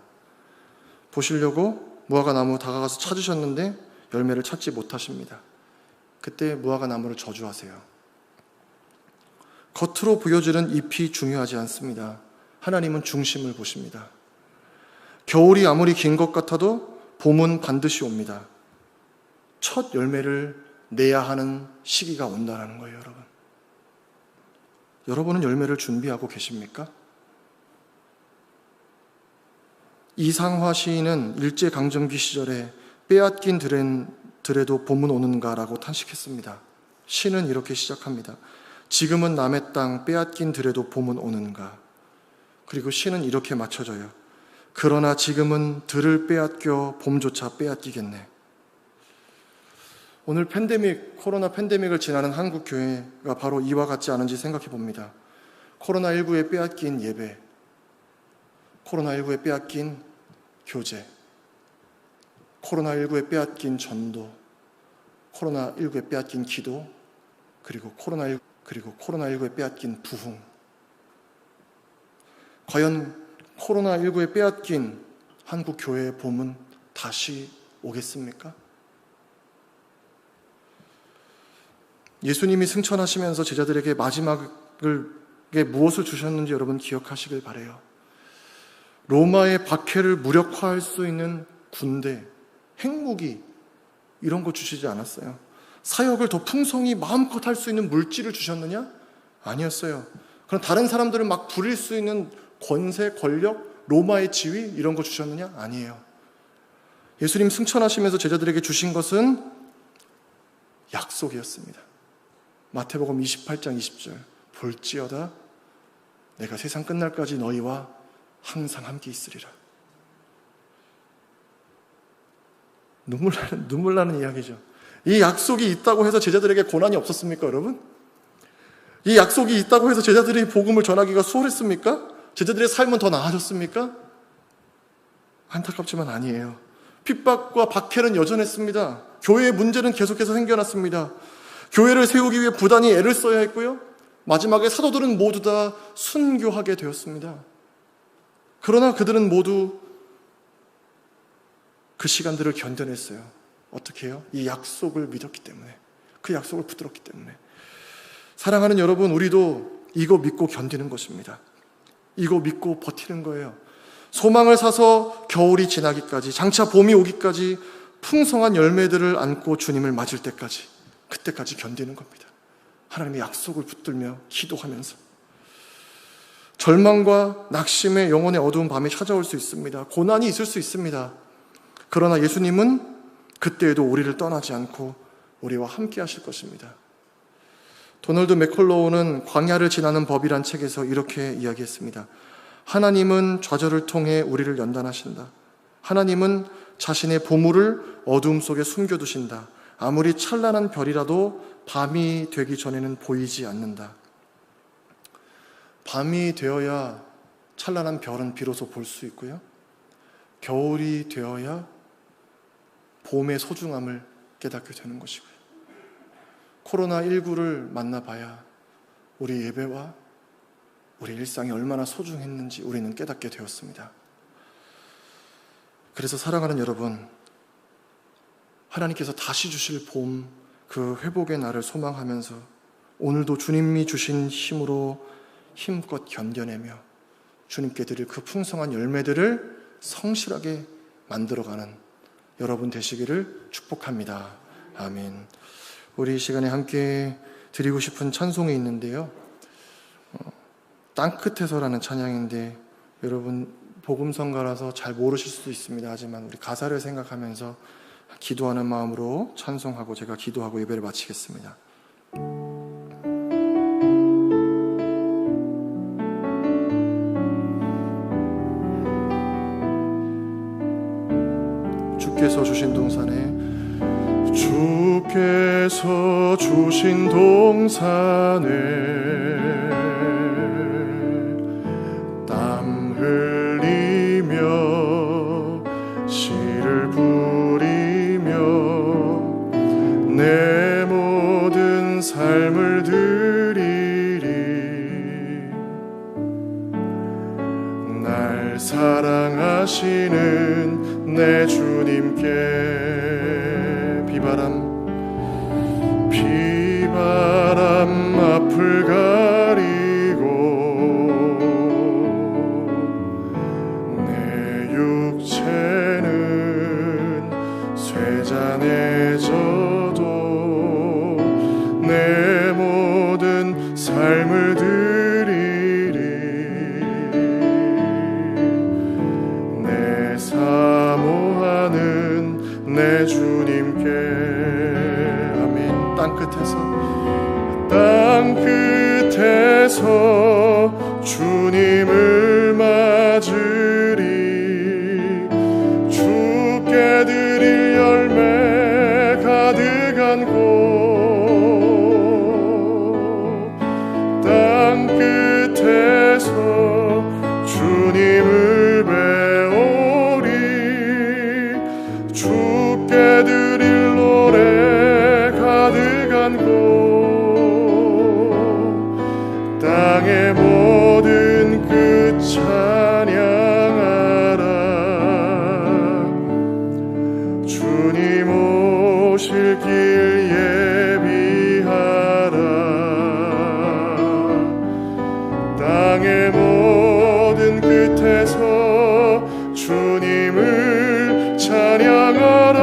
보시려고 무화과 나무 다가가서 찾으셨는데 열매를 찾지 못하십니다. 그때 무화과 나무를 저주하세요. 겉으로 보여지는 잎이 중요하지 않습니다. 하나님은 중심을 보십니다. 겨울이 아무리 긴 것 같아도 봄은 반드시 옵니다. 첫 열매를 내야 하는 시기가 온다는 거예요, 여러분. 여러분은 열매를 준비하고 계십니까? 이상화 시인은 일제강점기 시절에 빼앗긴 들에도 봄은 오는가라고 탄식했습니다. 시는 이렇게 시작합니다. 지금은 남의 땅 빼앗긴 들에도 봄은 오는가. 그리고 시는 이렇게 맞춰져요. 그러나 지금은 들을 빼앗겨 봄조차 빼앗기겠네. 오늘 코로나 팬데믹을 지나는 한국 교회가 바로 이와 같지 않은지 생각해 봅니다. 코로나19에 빼앗긴 예배, 코로나19에 빼앗긴 교제, 코로나19에 빼앗긴 전도, 코로나19에 빼앗긴 기도, 그리고 코로나19에 빼앗긴 부흥. 과연 코로나19에 빼앗긴 한국 교회의 봄은 다시 오겠습니까? 예수님이 승천하시면서 제자들에게 마지막에 무엇을 주셨는지 여러분 기억하시길 바라요. 로마의 박해를 무력화할 수 있는 군대, 핵무기 이런 거 주시지 않았어요. 사역을 더 풍성히 마음껏 할 수 있는 물질을 주셨느냐? 아니었어요. 그럼 다른 사람들을 막 부릴 수 있는 권세, 권력, 로마의 지위 이런 거 주셨느냐? 아니에요. 예수님 승천하시면서 제자들에게 주신 것은 약속이었습니다. 마태복음 28장 20절 볼지어다 내가 세상 끝날까지 너희와 항상 함께 있으리라. 눈물 나는 이야기죠. 이 약속이 있다고 해서 제자들에게 고난이 없었습니까, 여러분? 이 약속이 있다고 해서 제자들이 복음을 전하기가 수월했습니까? 제자들의 삶은 더 나아졌습니까? 안타깝지만 아니에요. 핍박과 박해는 여전했습니다. 교회의 문제는 계속해서 생겨났습니다. 교회를 세우기 위해 부단히 애를 써야 했고요. 마지막에 사도들은 모두 다 순교하게 되었습니다. 그러나 그들은 모두 그 시간들을 견뎌냈어요. 어떻게 해요? 이 약속을 믿었기 때문에, 그 약속을 붙들었기 때문에. 사랑하는 여러분, 우리도 이거 믿고 견디는 것입니다. 이거 믿고 버티는 거예요. 소망을 사서 겨울이 지나기까지, 장차 봄이 오기까지 풍성한 열매들을 안고 주님을 맞을 때까지, 그때까지 견디는 겁니다. 하나님의 약속을 붙들며 기도하면서. 절망과 낙심의 영혼의 어두운 밤이 찾아올 수 있습니다. 고난이 있을 수 있습니다. 그러나 예수님은 그때에도 우리를 떠나지 않고 우리와 함께 하실 것입니다. 도널드 맥컬로우는 광야를 지나는 법이란 책에서 이렇게 이야기했습니다. 하나님은 좌절을 통해 우리를 연단하신다. 하나님은 자신의 보물을 어둠 속에 숨겨두신다. 아무리 찬란한 별이라도 밤이 되기 전에는 보이지 않는다. 밤이 되어야 찬란한 별은 비로소 볼 수 있고요. 겨울이 되어야 봄의 소중함을 깨닫게 되는 것이고요. 코로나19를 만나봐야 우리 예배와 우리 일상이 얼마나 소중했는지 우리는 깨닫게 되었습니다. 그래서 사랑하는 여러분, 하나님께서 다시 주실 봄, 그 회복의 날을 소망하면서 오늘도 주님이 주신 힘으로 힘껏 견뎌내며 주님께 드릴 그 풍성한 열매들을 성실하게 만들어가는 여러분 되시기를 축복합니다. 아멘. 우리 이 시간에 함께 드리고 싶은 찬송이 있는데요. 땅끝에서라는 찬양인데 여러분 복음성가라서 잘 모르실 수도 있습니다. 하지만 우리 가사를 생각하면서 기도하는 마음으로 찬송하고 제가 기도하고 예배를 마치겠습니다. 주께서 주신 동산에 주께서 주신 동산에 땀 흘리며 씨를 뿌리며 내 모든 삶을 드리리. 날 사랑하시는 내 주님께 비바람 앞을 가리고 내 육체는 쇠잔해져도 내 모든 삶을 드리리. 내 사모하는 내 주님께 땅 끝에서 주님을 맞으리. 주께 드릴 열매 가득한 곳. 땅 끝에서 주님을 배우리. 주께 드릴 노래 가득한 곳. 땅의 모든 끝 찬양하라. 주님 오실 길 예비하라. 땅의 모든 끝에서 주님을 찬양하라.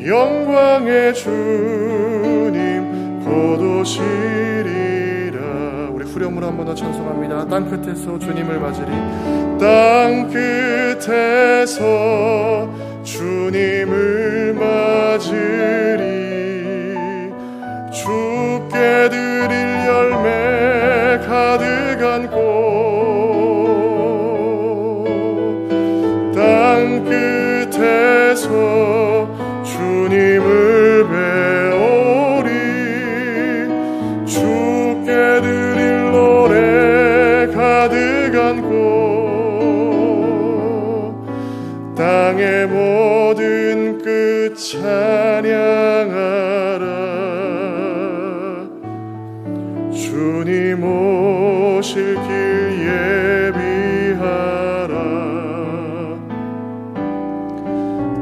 영광의 주님 곧 오시리라. 우리 후렴으로 한 번 더 찬송합니다. 땅 끝에서 주님을 맞으리. 땅 끝에서 주님을 맞으리. 주께 드릴 열매 가득한 곳. 땅 끝에서 주님을 배우리. 주께 드릴 노래 가득한 곳. 땅의 모든 끝 찬양하라. 주님 오실 길 예비하라.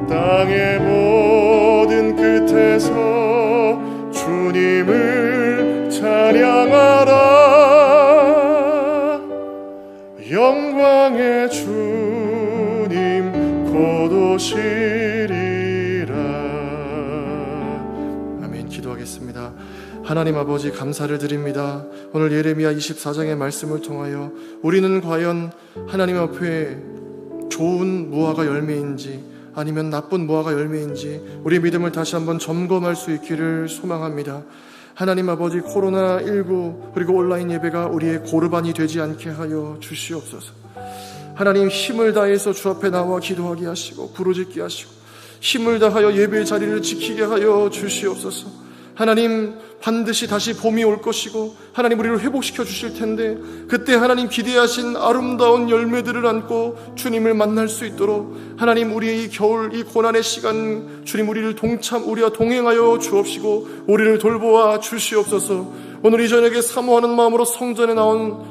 땅의 모든 끝에서 주님을 찬양하라. 영광의 주님 곧 오시리라. 아멘. 기도하겠습니다. 하나님 아버지 감사를 드립니다. 오늘 예레미야 24장의 말씀을 통하여 우리는 과연 하나님 앞에 좋은 무화과 열매인지 아니면 나쁜 무화과 열매인지 우리의 믿음을 다시 한번 점검할 수 있기를 소망합니다. 하나님 아버지, 코로나19 그리고 온라인 예배가 우리의 고르반이 되지 않게 하여 주시옵소서. 하나님, 힘을 다해서 주 앞에 나와 기도하게 하시고 부르짖게 하시고 힘을 다하여 예배의 자리를 지키게 하여 주시옵소서. 하나님, 반드시 다시 봄이 올 것이고 하나님 우리를 회복시켜 주실 텐데 그때 하나님 기대하신 아름다운 열매들을 안고 주님을 만날 수 있도록 하나님, 우리의 이 겨울 이 고난의 시간 주님 우리와 동행하여 주옵시고 우리를 돌보아 주시옵소서. 오늘 이 저녁에 사모하는 마음으로 성전에 나온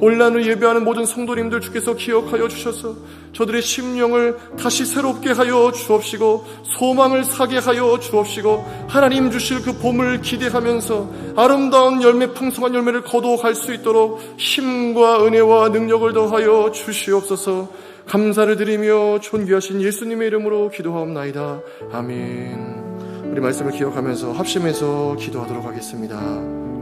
온라인을 예배하는 모든 성도님들 주께서 기억하여 주셔서 저들의 심령을 다시 새롭게 하여 주옵시고 소망을 사게 하여 주옵시고 하나님 주실 그 봄을 기대하면서 아름다운 열매, 풍성한 열매를 거두어갈 수 있도록 힘과 은혜와 능력을 더하여 주시옵소서. 감사를 드리며 존귀하신 예수님의 이름으로 기도하옵나이다. 아멘. 우리 말씀을 기억하면서 합심해서 기도하도록 하겠습니다.